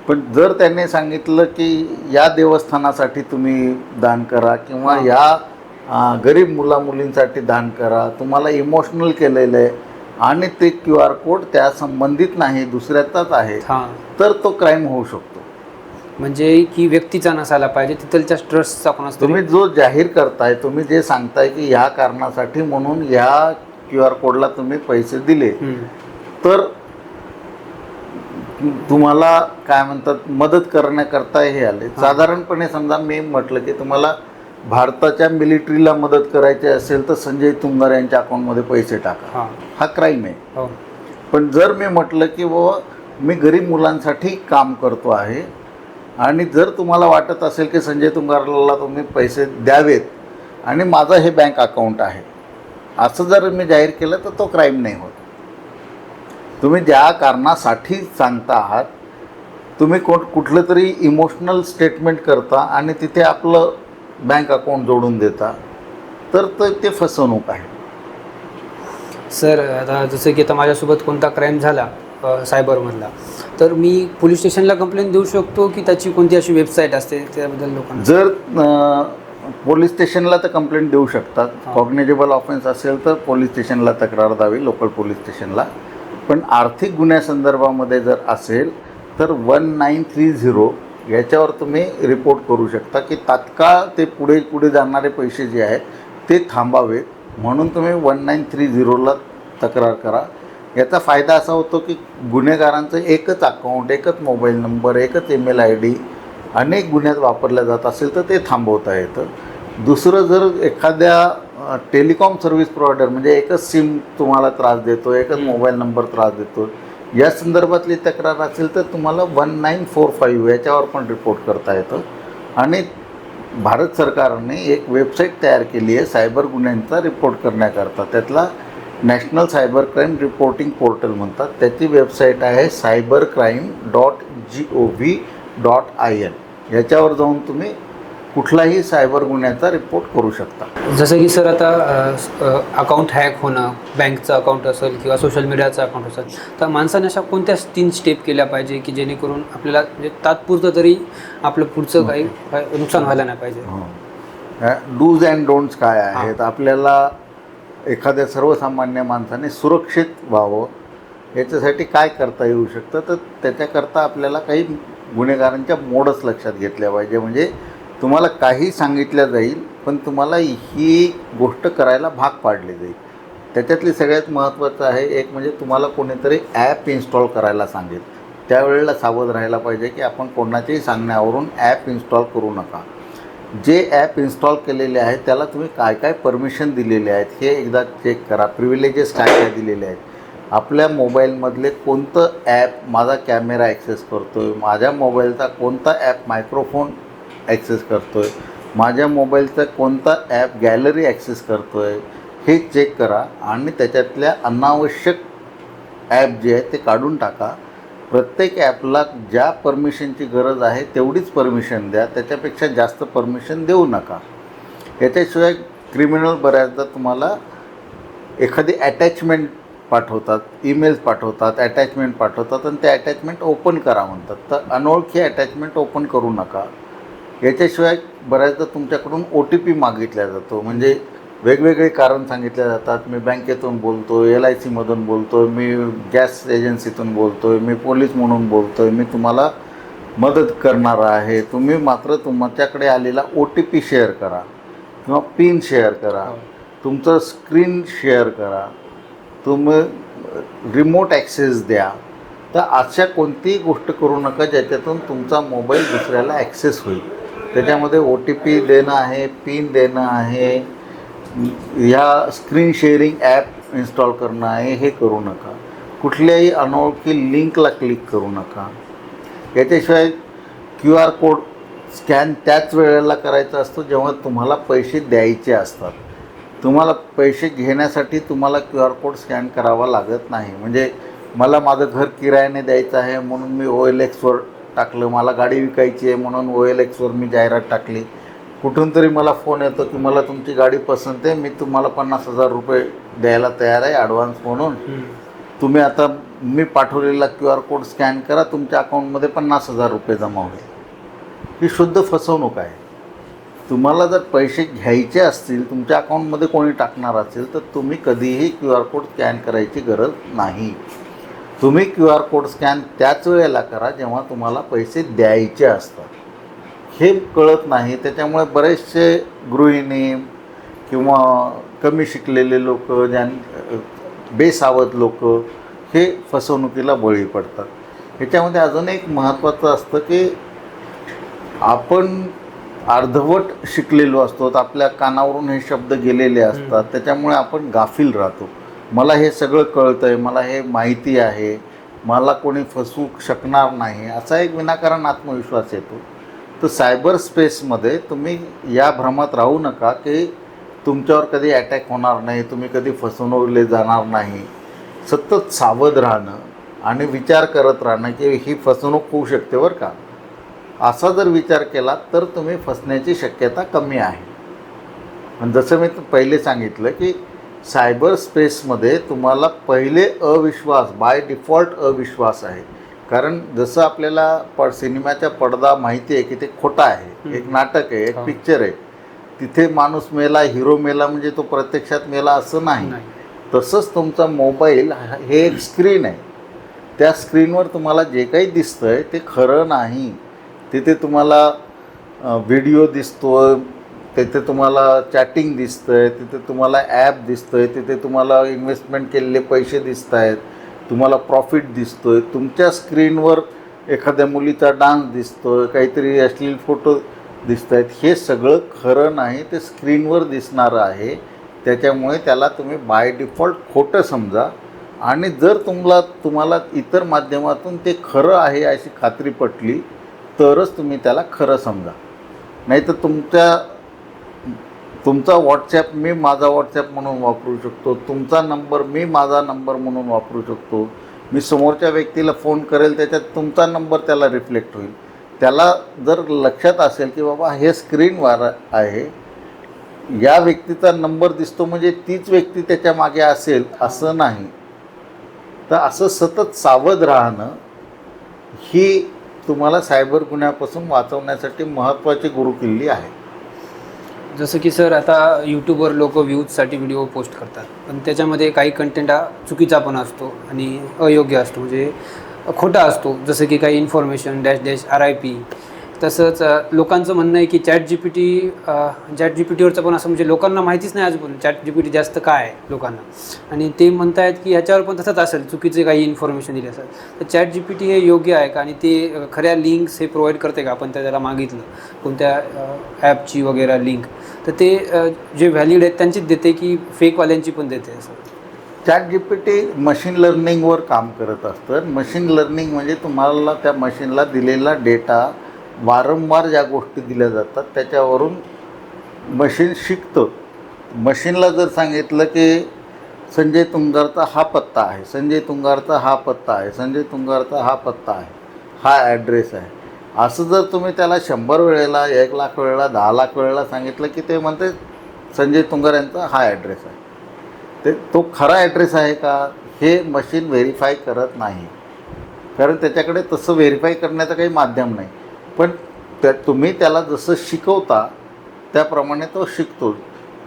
पण जर त्यांनी सांगितलं की या देवस्थानासाठी तुम्ही दान करा किंवा या गरीब मुलामुलींसाठी दान करा, तुम्हाला इमोशनल केलेलं आहे आणि ते QR कोड त्या संबंधित नाही, दुसऱ्याचाच आहे, तर तो क्राईम होऊ शकतो. म्हणजे की व्यक्तीचा नसायला पाहिजे, तिथलच्या ट्रस्टचा पण असतो. तुम्ही जो जाहीर करताय, तुम्ही जे सांगताय की ह्या कारणासाठी म्हणून ह्या QR कोडला तुम्ही पैसे दिले तर तुम्हाला काय म्हणतात मदत करण्याकरता हे आले. साधारणपणे समजा मी म्हटलं की तुम्हाला भारताच्या मिलिटरीला मदत करायची असेल तर संजय तुंगार यांच्या अकाउंटमध्ये पैसे टाका, हा क्राईम आहे. पण जर मी म्हटलं की बाबा मी गरीब मुलांसाठी काम करतो आहे आणि जर तुम्हाला वाटत असेल की संजय तुंगारला तुम्ही पैसे द्यावेत आणि माझं हे बँक अकाउंट आहे असं जर मी जाहीर केलं तर तो क्राईम नाही होत. तुम्ही ज्या कारणासाठी सांगता आहात, तुम्ही कुठलं तरी इमोशनल स्टेटमेंट करता आणि तिथे आपलं बँक अकाउंट जोडून देता तर ते फसवणूक आहे. सर आता जसं की आता माझ्यासोबत कोणता क्राईम झाला सायबरमधला, तर मी पोलीस स्टेशनला कंप्लेंट देऊ शकतो की त्याची कोणती अशी वेबसाईट असते त्याबद्दल लोकांना? जर पोलीस स्टेशनला तर कंप्लेंट देऊ शकतात. कॉग्निजेबल ऑफेन्स असेल तर पोलीस स्टेशनला तक्रार द्यावी, लोकल पोलीस स्टेशनला. पण आर्थिक गुन्ह्यासंदर्भामध्ये जर असेल तर 1930 याच्यावर तुम्ही रिपोर्ट करू शकता की तात्काळ ते पुढे जाणारे पैसे जे आहेत ते थांबावेत म्हणून तुम्ही 1930ला तक्रार करा. याचा फायदा असा होतो की गुन्हेगारांचं एकच अकाउंट, एकच मोबाईल नंबर, एकच ईमेल ID अनेक गुन्ह्यात वापरल्या जात असेल तर ते थांबवता येतं. दुसरं, जर एखाद्या टेलिकॉम सर्व्हिस प्रोव्हायडर म्हणजे एकच सिम तुम्हाला त्रास देतो, एकच मोबाईल नंबर त्रास देतो, या संदर्भातली तक्रार असेल तर तुम्हाला 1945 याच्यावर पण रिपोर्ट करता येतं. आणि भारत सरकारने एक वेबसाईट तयार केली आहे सायबर गुन्ह्यांचा रिपोर्ट करण्याकरता, त्यातला national cyber crime reporting portal म्हणतात. त्याची वेबसाईट आहे cybercrime.gov .in याच्यावर जाऊन तुम्ही कुठलाही सायबर गुन्ह्याचा रिपोर्ट करू शकता. जसं की सर आता अकाउंट हॅक होणं, बँकचं अकाउंट असेल किंवा सोशल मीडियाचं अकाउंट असेल, तर माणसाने अशा कोणत्या 3 स्टेप केल्या पाहिजे की जेणेकरून आपल्याला म्हणजे तात्पुरतं तरी आपलं पुढचं काही नुकसान व्हायला नाही पाहिजे. डूज अँड डोंट्स काय आहेत, आपल्याला एखाद्या सर्वसामान्य माणसाने सुरक्षित व्हावं याच्यासाठी काय करता येऊ शकतं, तर त्याच्याकरता आपल्याला काही गुन्हेगारांच्या मोडच लक्षात घेतल्या पाहिजे. म्हणजे तुम्हाला काही सांगितलं जाईल पण तुम्हाला ही गोष्ट करायला भाग पाडली जाईल. त्याच्यातली सगळ्यात महत्त्वाचं आहे एक म्हणजे तुम्हाला कोणीतरी ॲप इन्स्टॉल करायला सांगेल, त्यावेळेला सावध राहायला पाहिजे की आपण कोणाच्याही सांगण्यावरून ॲप इन्स्टॉल करू नका. जे ॲप इन्स्टॉल केलेले आहेत त्याला तुम्ही काय काय परमिशन दिलेले आहेत हे एकदा चेक करा. प्रिव्हिलेजेस काय काय दिलेले आहेत, आपल्या मोबाईलमधले कोणतं ॲप माझा कॅमेरा ॲक्सेस करतो आहे, माझ्या मोबाईलचा कोणता ॲप मायक्रोफोन ॲक्सेस करतो आहे, माझ्या मोबाईलचा कोणता ॲप गॅलरी ॲक्सेस करतो आहे, हे चेक करा. आणि त्याच्यातल्या अनावश्यक ॲप जे आहेत ते काढून टाका. प्रत्येक ॲपला ज्या परमिशनची गरज आहे तेवढीच परमिशन द्या, त्याच्यापेक्षा जास्त परमिशन देऊ नका. याच्याशिवाय क्रिमिनल बऱ्याचदा तुम्हाला एखादी अटॅचमेंट पाठवतात, ईमेल्स पाठवतात, अटॅचमेंट पाठवतात आणि ते अटॅचमेंट ओपन करा म्हणतात. तर अनोळखी अटॅचमेंट ओपन करू नका. याच्याशिवाय बऱ्याचदा तुमच्याकडून OTP मागितला जातो. म्हणजे वेगवेगळे कारण सांगितले जातात, मी बँकेतून बोलतो आहे, LICमधून बोलतो आहे, मी गॅस एजन्सीतून बोलतो आहे, मी पोलीस म्हणून बोलतो आहे, मी तुम्हाला मदत करणार आहे. तुम्ही मात्र तुमच्याकडे आलेला OTP शेअर करा किंवा पिन शेअर करा, तुमचं स्क्रीन शेअर करा, तुम्ही रिमोट ॲक्सेस द्या. तर अशा कोणतीही गोष्ट करू नका ज्याच्यातून तुमचा मोबाईल दुसऱ्याला ॲक्सेस होईल. त्याच्यामध्ये OTP देणं आहे, पिन देणं आहे, ह्या स्क्रीन शेअरिंग ॲप इन्स्टॉल करणं आहे, हे करू नका. कुठल्याही अनोळखी लिंकला क्लिक करू नका. याच्याशिवाय QR कोड स्कॅन त्याच वेळेला करायचा असतो जेव्हा तुम्हाला पैसे द्यायचे असतात. तुम्हाला पैसे घेण्यासाठी तुम्हाला QR कोड स्कॅन करावा लागत नाही. म्हणजे मला माझं घर किरायाने द्यायचं आहे म्हणून मी OLXवर टाकलं, मला गाडी विकायची आहे म्हणून OLXवर मी जाहिरात टाकली, कुठून तरी मला फोन येतो की मला तुमची गाडी पसंत आहे, मी तुम्हाला 50,000 रुपये द्यायला तयार आहे ॲडव्हान्स म्हणून, तुम्ही आता मी पाठवलेला QR कोड स्कॅन करा, तुमच्या अकाउंटमध्ये 50,000 रुपये जमा होईल. ही शुद्ध फसवणूक आहे. तुम्हाला जर पैसे घ्यायचे असतील, तुमच्या अकाउंटमध्ये कोणी टाकणार असेल, तर तुम्ही कधीही QR कोड स्कॅन करायची गरज नाही. तुम्ही QR कोड स्कॅन त्याच वेळेला करा जेव्हा तुम्हाला पैसे द्यायचे असतात. हे कळत नाही. त्याच्यामुळे बरेचसे गृहिणी किंवा कमी शिकलेले लोक, बेसावध लोक हे फसवणुकीला बळी पडतात. ह्याच्यामध्ये अजून एक महत्त्वाचं असतं की आपण अर्धवट शिकलेलो असतो, आपल्या कानावरून हे शब्द गेलेले असतात, त्याच्यामुळे आपण गाफील राहतो. मला हे सगळं कळतं आहे, मला हे माहिती आहे, मला कोणी फसवू शकणार नाही, असा एक विनाकारण आत्मविश्वास येतो. तर सायबर स्पेसमध्ये तुम्ही या भ्रमात राहू नका की तुमच्यावर कधी अटॅक होणार नाही, तुम्ही कधी फसवले जाणार नाही. सतत सावध राहणं आणि विचार करत राहणं की ही फसवणूक होऊ शकते बरं का, असा जर विचार केला तर तुम्ही फसण्याची शक्यता कमी आहे. आणि जसं मी पहिले सांगितलं की सायबर स्पेसमध्ये तुम्हाला पहिले अविश्वास, बाय डिफॉल्ट अविश्वास आहे. कारण जसं आपल्याला सिनेमाच्या पडदा माहिती आहे की ते खोटा आहे, एक नाटक आहे, एक पिक्चर आहे, तिथे माणूस मेला, हिरो मेला म्हणजे तो प्रत्यक्षात मेला असं नाही. तसंच तुमचा मोबाईल हे एक स्क्रीन आहे, त्या स्क्रीनवर तुम्हाला जे काही दिसतं आहे ते खरं नाही. तिथे तुम्हाला व्हिडिओ दिसतो, तिथे तुम्हाला चॅटिंग दिसतं आहे, तिथे तुम्हाला ॲप दिसतं आहे, तिथे तुम्हाला इन्व्हेस्टमेंट केलेले पैसे दिसत आहेत, तुम्हाला प्रॉफिट दिसतो आहे, तुमच्या स्क्रीनवर एखाद्या मुलीचा डान्स दिसतो आहे, काहीतरी अश्लील फोटो दिसत आहेत. हे सगळं खरं नाही, ते स्क्रीनवर दिसणारं आहे. त्याच्यामुळे त्याला तुम्ही बाय डिफॉल्ट खोटं समजा. आणि जर तुम्हाला इतर माध्यमातून ते खरं आहे अशी खात्री पटली तरच तुम्ही त्याला खरं समजा. नाही तर तुमचा व्हॉट्सॲप मी माझा व्हॉट्सॲप म्हणून वापरू शकतो, तुमचा नंबर मी माझा नंबर म्हणून वापरू शकतो, मी समोरच्या व्यक्तीला फोन करेल त्याच्यात तुमचा नंबर त्याला रिफ्लेक्ट होईल. त्याला जर लक्षात असेल की बाबा हे स्क्रीनवर आहे, या व्यक्तीचा नंबर दिसतो म्हणजे तीच व्यक्ती त्याच्या मागे असेल असं नाही, तर असं सतत सावध राहणं ही तुम्हाला सायबर गुन्ह्यापासून वाचवण्यासाठी महत्त्वाची गुरुकिल्ली आहे. जसं की सर आता यूट्यूबवर लोक व्ह्यूजसाठी व्हिडिओ पोस्ट करतात, पण त्याच्यामध्ये काही कंटेंट हा चुकीचा पण असतो आणि अयोग्य असतो, म्हणजे खोटा असतो. जसं की काही इन्फॉर्मेशन डॅश RIP. तसंच लोकांचं म्हणणं आहे की चॅट जी पी टीवरचं पण असं, म्हणजे लोकांना माहितीच नाही अजून ChatGPT जास्त काय आहे लोकांना, आणि ते म्हणतायत की ह्याच्यावर पण तसंच असेल, चुकीचे काही इन्फॉर्मेशन दिली असेल. तर ChatGPT हे योग्य आहे का, आणि ते खऱ्या लिंक्स हे प्रोव्हाइड करते का, आपण त्याला मागितलं कोणत्या ॲपची वगैरे लिंक, तर ते जे व्हॅलिड आहेत त्यांचीच देते की फेकवाल्यांची पण देते असं? ChatGPT मशीन लर्निंगवर काम करत असतं. मशीन लर्निंग म्हणजे तुम्हाला त्या मशीनला दिलेला डेटा, वारंवार ज्या गोष्टी दिल्या जातात त्याच्यावरून मशीन शिकतं. मशीनला जर सांगितलं की संजय तुंगारचा हा पत्ता आहे, संजय तुंगारचा हा पत्ता आहे, संजय तुंगारचा हा पत्ता आहे, हा ॲड्रेस आहे, असं जर तुम्ही त्याला 100 वेळेला, 1,00,000 वेळेला, 10,00,000 वेळेला सांगितलं की ते म्हणते संजय तुंगार यांचा हा ॲड्रेस आहे. ते तो खरा ॲड्रेस आहे का हे मशीन व्हेरीफाय करत नाही, कारण त्याच्याकडे तसं व्हेरीफाय करण्याचं काही माध्यम नाही. पण तुम्ही त्याला जसं शिकवता त्याप्रमाणे तो शिकतो.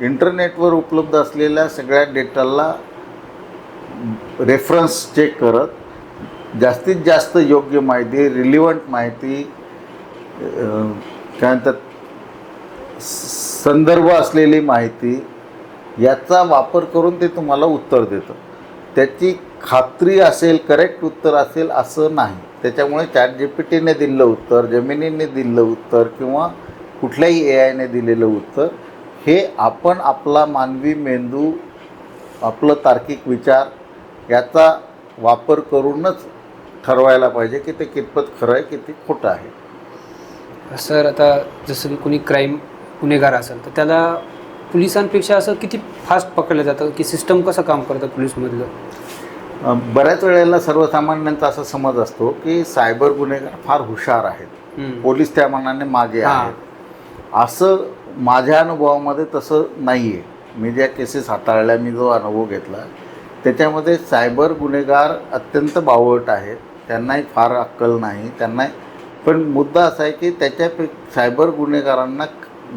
इंटरनेटवर उपलब्ध असलेल्या सगळ्या डेटाला रेफरन्स चेक करत जास्तीत जास्त योग्य माहिती, रिलिव्हंट माहिती, काय म्हणतात, संदर्भ असलेली माहिती याचा वापर करून ते तुम्हाला उत्तर देतं. त्याची खात्री असेल, करेक्ट उत्तर असेल असं नाही. त्याच्यामुळे ChatGPTने दिलेलं उत्तर, जेमिनीने दिलेलं उत्तर किंवा कुठल्याही AI ने दिलेलं उत्तर हे आपण आपला मानवी मेंदू, आपलं तार्किक विचार याचा वापर करूनच ठरवायला पाहिजे की ते कितपत खरं आहे, किती खोटं आहे. सर आता जसं की कोणी गुन्हेगार असेल तर त्याला पोलिसांपेक्षा असं किती फास्ट पकडलं जातं, की सिस्टम कसं काम करतं पोलीसमधलं? बऱ्याच वेळेला सर्वसामान्यांचा असा समज असतो की सायबर गुन्हेगार फार हुशार आहेत, पोलीस त्या मानाने मागे आहेत. असं माझ्या अनुभवामध्ये तसं नाही आहे. मी ज्या केसेस हाताळल्या, मी जो अनुभव घेतला त्याच्यामध्ये सायबर गुन्हेगार अत्यंत बावळट आहेत, त्यांनाही फार अक्कल नाही त्यांना. पण मुद्दा असा आहे की सायबर गुन्हेगारांना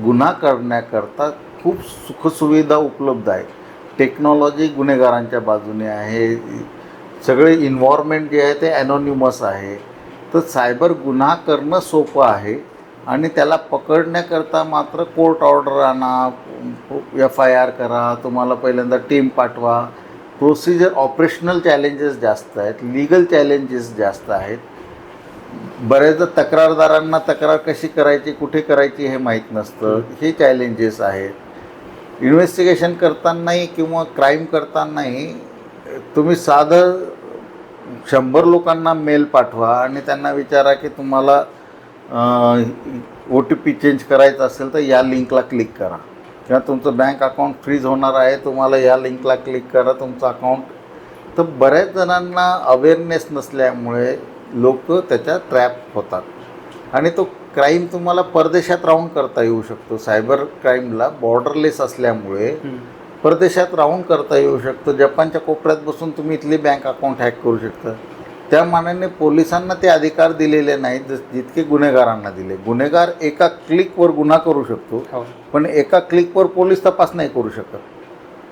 गुन्हा करण्याकरता खूप सुखसुविधा उपलब्ध आहे. टेक्नॉलॉजी गुन्हेगारांच्या बाजूने आहे, सगळे इन्व्हायरमेंट जे आहे ते ॲनोनिमस आहे. तर सायबर गुन्हा करणं सोपं आहे आणि त्याला पकडण्याकरता मात्र कोर्ट ऑर्डर आणा, FIR करा, तुम्हाला पहिल्यांदा टीम पाठवा, प्रोसिजर, ऑपरेशनल चॅलेंजेस जास्त आहेत, लीगल चॅलेंजेस जास्त आहेत. बऱ्याचदा तक्रारदारांना तक्रार कशी करायची, कुठे करायची हे माहीत नसतं, हे चॅलेंजेस आहेत. इन्व्हेस्टिगेशन करतानाही किंवा क्राईम करतानाही तुम्ही साधं 100 लोकांना मेल पाठवा आणि त्यांना विचारा की तुम्हाला OTP चेंज करायचा असेल तर या लिंकला क्लिक करा, किंवा तुमचं बँक अकाउंट फ्रीज होणार आहे, तुम्हाला या लिंकला क्लिक करा तुमचं अकाउंट. तर बऱ्याच जणांना अवेअरनेस नसल्यामुळे लोक त्याच्या ट्रॅप होतात आणि तो क्राईम तुम्हाला परदेशात राहून करता येऊ शकतो. सायबर क्राईमला बॉर्डरलेस असल्यामुळे परदेशात राहून करता येऊ शकतो. जपानच्या कोपऱ्यात बसून तुम्ही इथली बँक अकाउंट हॅक करू शकता. त्या मानाने पोलिसांना ते अधिकार दिलेले नाहीत जितके गुन्हेगारांना दिले. गुन्हेगार एका क्लिकवर गुन्हा करू शकतो, पण एका क्लिकवर पोलीस तपास नाही करू शकत.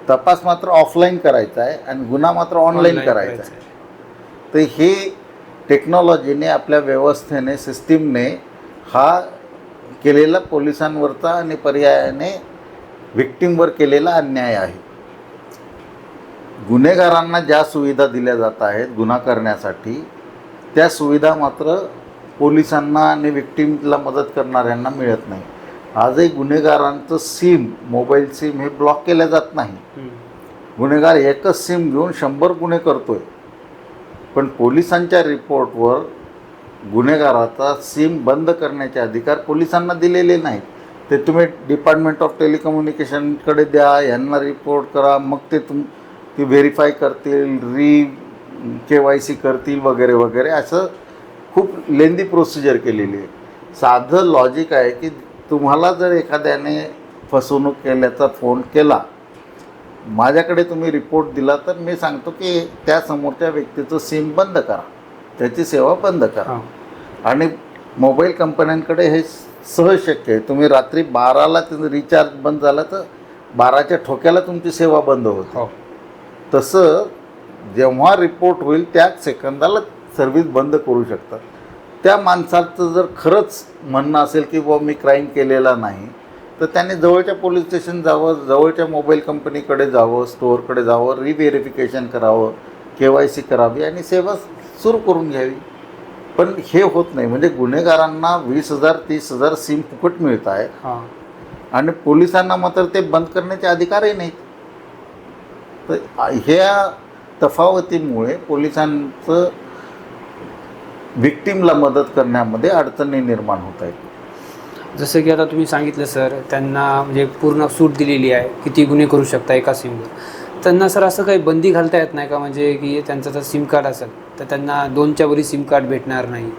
तपास मात्र ऑफलाईन करायचा आहे आणि गुन्हा मात्र ऑनलाईन करायचा आहे. तर हे टेक्नॉलॉजीने, आपल्या व्यवस्थेने, सिस्टीमने हा केलेला पोलिसांवरचा आणि पर्यायाने व्हिक्टीमवर केलेला अन्याय आहे. गुन्हेगारांना ज्या सुविधा दिल्या जात आहेत गुन्हा करण्यासाठी, त्या सुविधा मात्र पोलिसांना आणि व्हिक्टीमला मदत करणाऱ्यांना मिळत नाही. आजही गुन्हेगारांचं सिम, मोबाईल सिम हे ब्लॉक केलं जात नाही. गुन्हेगार एकच सिम घेऊन 100 गुन्हे करतोय, पण पोलिसांच्या रिपोर्टवर गुन्हेगाराचा सिम बंद करण्याचे अधिकार पोलिसांना दिलेले नाहीत. ते तुम्ही डिपार्टमेंट ऑफ टेलिकम्युनिकेशनकडे द्या, यांना रिपोर्ट करा, मग ती व्हेरीफाय करतील, KYC करतील वगैरे वगैरे, असं खूप लेंदी प्रोसिजर केलेली आहे. साधं लॉजिक आहे की तुम्हाला जर एखाद्याने फसवणूक केल्याचा फोन केला, माझ्याकडे तुम्ही रिपोर्ट दिला, तर मी सांगतो की त्या समोरच्या व्यक्तीचं सिम बंद करा, त्याची सेवा बंद करा. आणि मोबाईल कंपन्यांकडे हे सहज शक्य आहे. तुम्ही रात्री 12ला रिचार्ज बंद झाला तर 12च्या ठोक्याला तुमची सेवा बंद होते. तसं जेव्हा रिपोर्ट होईल त्याच सेकंदाला सर्व्हिस बंद करू शकतात. त्या माणसाचं जर खरंच म्हणणं असेल की बुवा मी क्राईम केलेला नाही, तर त्याने जवळच्या पोलीस स्टेशन जावं, जवळच्या मोबाईल कंपनीकडे जावं, स्टोअरकडे जावं, रिव्हेरिफिकेशन करावं, KYC करावी आणि सेवा सुरू करून घ्यावी. पण हे होत नाही. म्हणजे गुन्हेगारांना 20,000 30,000 सिम फुकट मिळत आहे आणि पोलिसांना मात्र ते बंद करण्याचे अधिकारही नाहीत. तर ह्या तफावतीमुळे पोलिसांचं व्हिक्टीमला मदत करण्यामध्ये अडचणी निर्माण होत आहेत. जसं की आता तुम्ही सांगितलं सर, त्यांना म्हणजे पूर्ण सूट दिलेली आहे, किती गुन्हे करू शकता एका सिमवर. त्यांना सर असं काही बंदी घालता येत नाही का, म्हणजे की त्यांचं जर सिम कार्ड असेल तर त्यांना 2च्या वरी सिम कार्ड भेटणार नाही,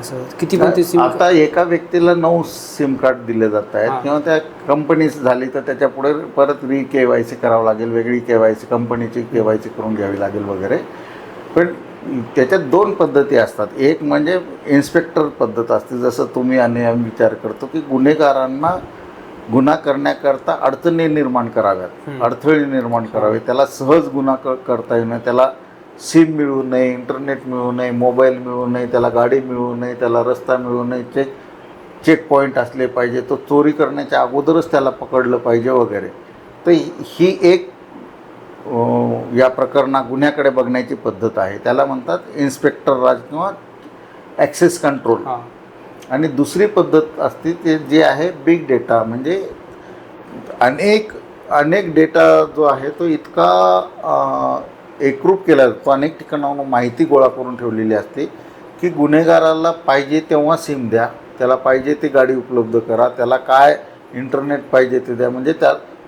असं किती पण ते सिम? आता एका व्यक्तीला 9 सिम कार्ड दिले जात आहेत किंवा त्या कंपनीच झाली तर त्याच्या पुढे परत KYC करावं लागेल, वेगळी KYC कंपनीची KYC करून घ्यावी लागेल वगैरे. पण त्याच्यात 2 पद्धती असतात. एक म्हणजे इन्स्पेक्टर पद्धत असते, जसं तुम्ही आणि आम्ही विचार करतो की गुन्हेगारांना गुन्हा करण्याकरता अडचणी निर्माण कराव्यात, अडथळे निर्माण करावे, त्याला सहज गुन्हा करता येऊ नये, त्याला सिम मिळू नये, इंटरनेट मिळू नये, मोबाईल मिळू नये, त्याला गाडी मिळू नये, त्याला रस्ता मिळू नये, चेक पॉईंट असले पाहिजे, तो चोरी करण्याच्या अगोदरच त्याला पकडलं पाहिजे वगैरे. तर ही एक या प्रकरणा गुन्ह्याकडे बघण्याची पद्धत आहे. त्याला म्हणतात इन्स्पेक्टर राज किंवा ॲक्सेस कंट्रोल. आणि दुसरी पद्धत असते ते जे आहे बिग डेटा. म्हणजे अनेक डेटा जो आहे तो इतका एकरूप केला जातो, अनेक ठिकाणाहून माहिती गोळा करून ठेवलेली असते की गुन्हेगाराला पाहिजे तेव्हा सिम द्या, त्याला पाहिजे ती गाडी उपलब्ध करा, त्याला काय इंटरनेट पाहिजे ते द्या. म्हणजे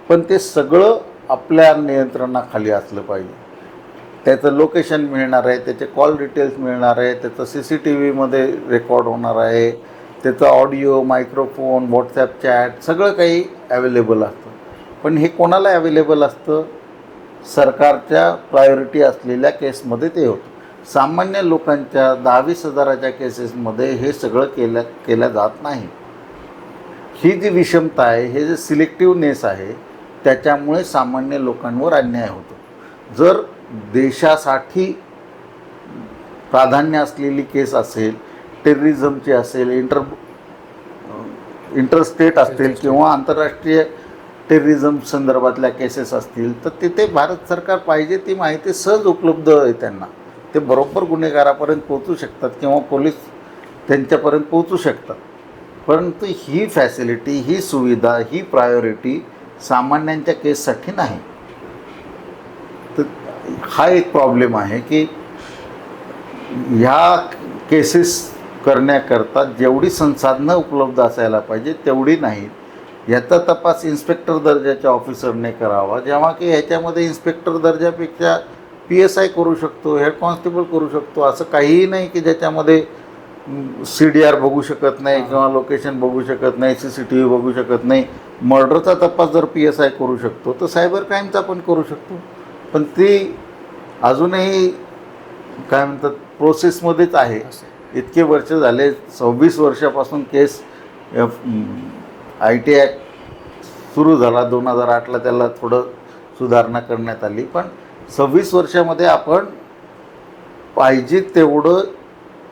पण ते सगळं आपल्या नियंत्रणाखाली असलं पाहिजे. त्याचं लोकेशन मिळणार आहे, त्याचे कॉल डिटेल्स मिळणार आहे, त्याचं CCTVमध्ये रेकॉर्ड होणार आहे, त्याचं ऑडिओ, मायक्रोफोन, व्हॉट्सॲप चॅट सगळं काही ॲवेलेबल असतं. पण हे कोणाला ॲवेलेबल असतं? सरकारच्या प्रायोरिटी असलेल्या केसमध्ये ते होतं. सामान्य लोकांच्या 10-20 हजाराच्या केसेसमध्ये हे सगळं केलं जात नाही. ही जी विषमता आहे, हे जे सिलेक्टिव्हनेस आहे, त्याच्यामुळे सामान्य लोकांवर अन्याय होतो. जर देशासाठी प्राधान्य असलेली केस असेल, टेररिझमची असेल, इंटरस्टेट असतील किंवा आंतरराष्ट्रीय टेररिझम संदर्भातल्या केसेस असतील, तर तिथे भारत सरकार पाहिजे ती माहिती सहज उपलब्ध आहे त्यांना. ते बरोबर गुन्हेगारापर्यंत पोहोचू शकतात किंवा पोलीस त्यांच्यापर्यंत पोहोचू शकतात. परंतु ही फॅसिलिटी, ही सुविधा, ही प्रायोरिटी सामान्यांच्या केससाठी नाही. तर हा एक प्रॉब्लेम आहे की ह्या केसेस करण्याकरता जेवढी संसाधनं उपलब्ध असायला पाहिजे तेवढी नाहीत. याचा तपास इन्स्पेक्टर दर्जाच्या ऑफिसरने करावा, जेव्हा की ह्याच्यामध्ये इन्स्पेक्टर दर्जापेक्षा PSI करू शकतो, हेड कॉन्स्टेबल करू शकतो. असं काहीही नाही की ज्याच्यामध्ये CDR बघू शकत नाही किंवा लोकेशन बघू शकत नाही, CCTV बघू शकत नाही. मर्डरचा तपास जर PSI करू शकतो तर सायबर क्राईमचा पण करू शकतो. पण ती अजूनही काय म्हणतात प्रोसेसमध्येच आहे. इतके वर्ष झाले, 26 वर्षापासून केस IT ॲक्ट सुरू झाला 2008ला, त्याला थोडं सुधारणा करण्यात आली. पण 26 वर्षामध्ये आपण पाहिजे तेवढं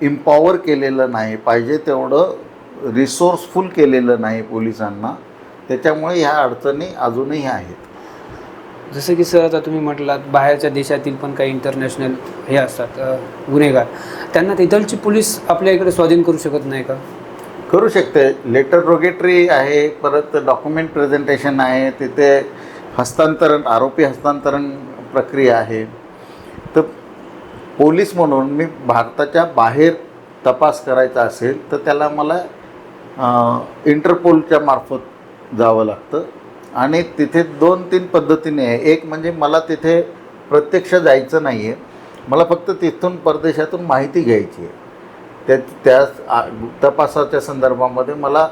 इम्पॉवर केलेलं नाही, पाहिजे तेवढं रिसोर्सफुल केलेलं नाही पोलिसांना. त्याच्यामुळे ह्या अडचणी अजूनही आहेत. जसं की सर आता तुम्ही म्हटलात बाहेरच्या देशातील पण काही इंटरनॅशनल हे असतात गुन्हेगार, त्यांना तिथलची पोलीस आपल्या इकडे स्वाधीन करू शकत नाही का? करू शकते. लेटर रोगेटरी आहे, परत डॉक्युमेंट प्रेझेंटेशन आहे, तिथे हस्तांतरण, आरोपी हस्तांतरण प्रक्रिया आहे. तर पोलीस म्हणून मी भारताच्या बाहेर तपास करायचा असेल तर त्याला मला इंटरपोलच्या मार्फत जावं लागतं. आणि तिथे 2-3 पद्धतीने आहे. एक म्हणजे मला तिथे प्रत्यक्ष जायचं नाही आहे, मला फक्त तिथून परदेशातून माहिती घ्यायची आहे. त्या तपासाच्या संदर्भामध्ये मला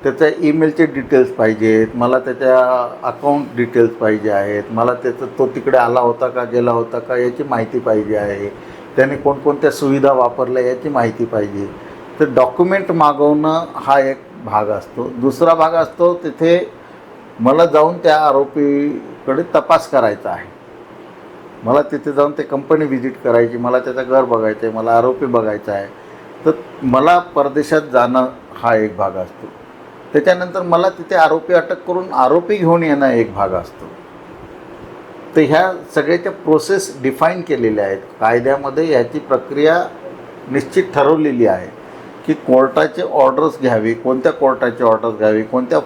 त्याच्या ईमेलचे डिटेल्स पाहिजेत, मला त्याच्या अकाउंट डिटेल्स पाहिजे आहेत, मला तो तिकडे आला होता का गेला होता का याची माहिती पाहिजे आहे, त्याने कोणकोणत्या सुविधा वापरल्या याची माहिती पाहिजे. तर डॉक्युमेंट मागवणं हा एक भाग असतो. दुसरा भाग असतो तिथे मला जाऊन त्या आरोपीकडे तपास करायचा आहे, मला तिथे जाऊन ते कंपनी व्हिजिट करायची, मला त्याचं घर बघायचं आहे, मला आरोपी बघायचा आहे. तर मला परदेशात जाणं हा एक भाग असतो. त्याच्यानंतर मला तिथे आरोपी अटक करून आरोपी घेऊन येणं एक भाग असतो. तर ह्या सगळ्याच्या प्रोसेस डिफाईन केलेल्या आहेत कायद्यामध्ये. ह्याची प्रक्रिया निश्चित ठरवलेली आहे की कोर्टाचे ऑर्डर्स घ्यावी, कोणत्या कोर्टाची ऑर्डर्स घ्यावी, कोणत्या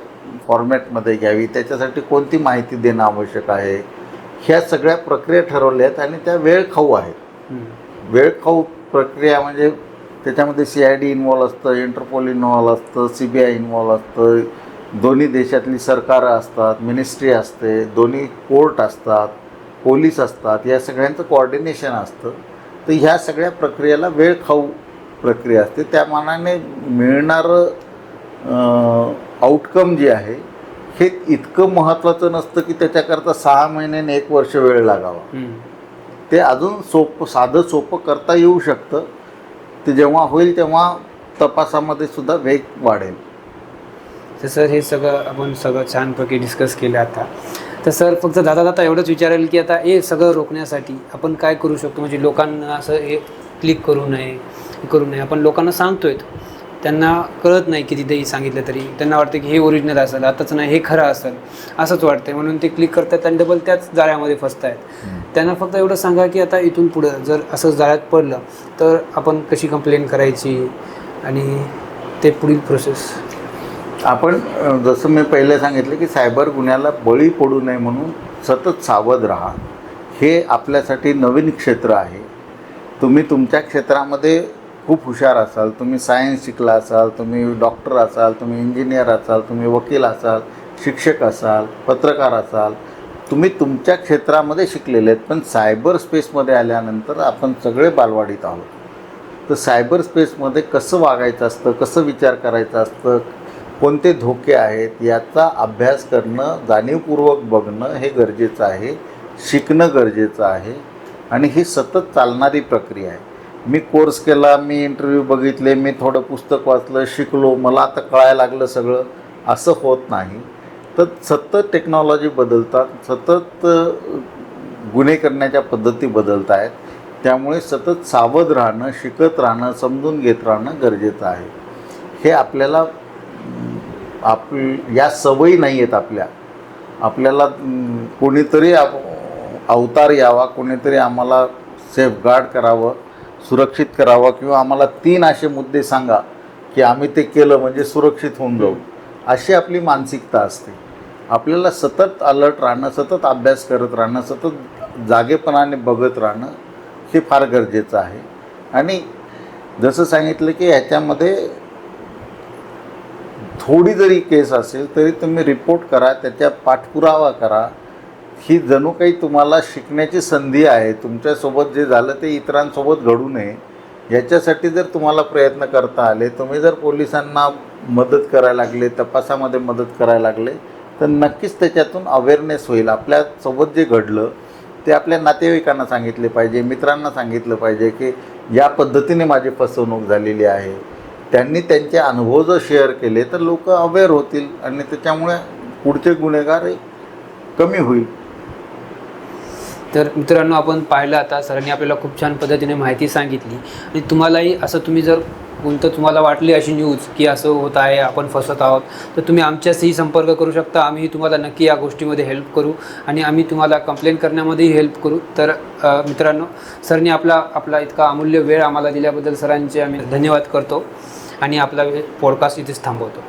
फॉर्मॅटमध्ये घ्यावी, त्याच्यासाठी कोणती माहिती देणं आवश्यक आहे, ह्या सगळ्या प्रक्रिया ठरवल्या आहेत आणि त्या वेळखाऊ आहेत. वेळखाऊ प्रक्रिया म्हणजे त्याच्यामध्ये CID इन्वॉल्व असतं, इंटरपोल इन्वॉल्व असतं, CBI इन्वॉल्व असतं, दोन्ही देशातली सरकारं असतात, मिनिस्ट्री असते, दोन्ही कोर्ट असतात, पोलीस असतात, या सगळ्यांचं कोऑर्डिनेशन असतं. तर ह्या सगळ्या प्रक्रियेला वेळखाऊ प्रक्रिया असते. त्या मानाने मिळणारं आउटकम जे आहे हे इतकं महत्त्वाचं नसतं की त्याच्याकरता 6 महिने आणि 1 वर्ष वेळ लागावा. ते अजून साधं सोपं करता येऊ शकतं. ते जेव्हा होईल तेव्हा तपासामध्ये सुद्धा वेग वाढेल. तर सर हे सगळं छानपैकी डिस्कस केलं आता. तर सर फक्त जाता एवढंच विचारेल की आता हे सगळं रोखण्यासाठी आपण काय करू शकतो, म्हणजे लोकांना असं हे क्लिक करू नये. आपण लोकांना सांगतोय, त्यांना कळत नाही की तिथेही सांगितलं तरी त्यांना वाटतं की हे ओरिजिनल असेल, आताच नाही हे खरं असेल असंच वाटतंय, म्हणून ते क्लिक करतात आणि डबल त्याच जाळ्यामध्ये फसतायत. त्यांना फक्त एवढं सांगा की आता इथून पुढं जर असं जाळ्यात पडलं तर आपण कशी कंप्लेंट करायची आणि ते पुढील प्रोसेस. आपण जसं मी पहिले सांगितलं की सायबर गुन्ह्याला बळी पडू नये म्हणून सतत सावध राहा. हे आपल्यासाठी नवीन क्षेत्र आहे. तुम्ही तुमच्या क्षेत्रामध्ये खूप हुशार असाल, तुम्ही सायन्स शिकला असाल, तुम्ही डॉक्टर असाल, तुम्ही इंजिनियर असाल, तुम्ही वकील असाल, शिक्षक असाल, पत्रकार असाल, तुम्ही तुमच्या क्षेत्रामध्ये शिकलेले आहेत. पण सायबर स्पेसमध्ये आल्यानंतर आपण सगळे बालवाडीत आहोत. तर सायबर स्पेसमध्ये कसं वागायचं असतं, कसं विचार करायचं असतं, कोणते धोके आहेत याचा अभ्यास करणं, जाणीवपूर्वक बघणं हे गरजेचं आहे. शिकणं गरजेचं आहे आणि ही सतत चालणारी प्रक्रिया आहे. मी कोर्स केला, मी इंटरव्ह्यू बघितले, मी थोडं पुस्तक वाचलं, शिकलो, मला आता कळायला लागलं सगळं, असं होत नाही. तर सतत टेक्नॉलॉजी बदलतात, सतत गुन्हे करण्याच्या पद्धती बदलत आहेत. त्यामुळे सतत सावध राहणं, शिकत राहणं, समजून घेत राहणं गरजेचं आहे. हे आपल्याला या सवयी नाही आहेत आपल्याला कोणीतरी अवतार यावा, कोणीतरी आम्हाला सेफगार्ड करावं, सुरक्षित करावं, किंवा आम्हाला 3 असे मुद्दे सांगा की आम्ही ते केलं म्हणजे सुरक्षित होऊन जाऊ, अशी आपली मानसिकता असते. आपल्याला सतत अलर्ट राहणं, सतत अभ्यास करत राहणं, सतत जागेपणाने बघत राहणं हे फार गरजेचं आहे. आणि जसं सांगितलं की ह्याच्यामध्ये थोडी जरी केस असेल तरी तुम्ही रिपोर्ट करा, त्याच्या पाठपुरावा करा. ही जणू काही तुम्हाला शिकण्याची संधी आहे. तुमच्यासोबत जे झालं ते इतरांसोबत घडू नये याच्यासाठी जर तुम्हाला प्रयत्न करता आले, तुम्ही जर पोलिसांना मदत करायला लागले, तपासामध्ये मदत करायला लागले, तर नक्कीच त्याच्यातून अवेअरनेस होईल. आपल्यासोबत जे घडलं ते आपल्या नातेवाईकांना सांगितले पाहिजे, मित्रांना सांगितलं पाहिजे की या पद्धतीने माझी फसवणूक झालेली आहे. त्यांनी त्यांचे अनुभव जर शेअर केले तर लोक अवेअर होतील आणि त्याच्यामुळे पुढचे गुन्हेगार कमी होईल. तर मित्रांनो, आपण पाहिलं आता सरांनी आपल्याला खूप छान पद्धतीने माहिती सांगितली. आणि तुम्हालाही असं तुम्ही जर कोणतं तुम्हाला वाटली अशी न्यूज की असं होत आहे, आपण फसत आहोत, तर तुम्ही आमच्याशी संपर्क करू शकता. आम्ही तुम्हाला नक्की या गोष्टीमध्ये हेल्प करू आणि आम्ही तुम्हाला कंप्लेंट करण्यामध्येही हेल्प करू. तर मित्रांनो, सरनी आपला इतका अमूल्य वेळ आम्हाला दिल्याबद्दल सरांचे आम्ही धन्यवाद करतो आणि आपला पॉडकास्ट इथेच थांबवतो.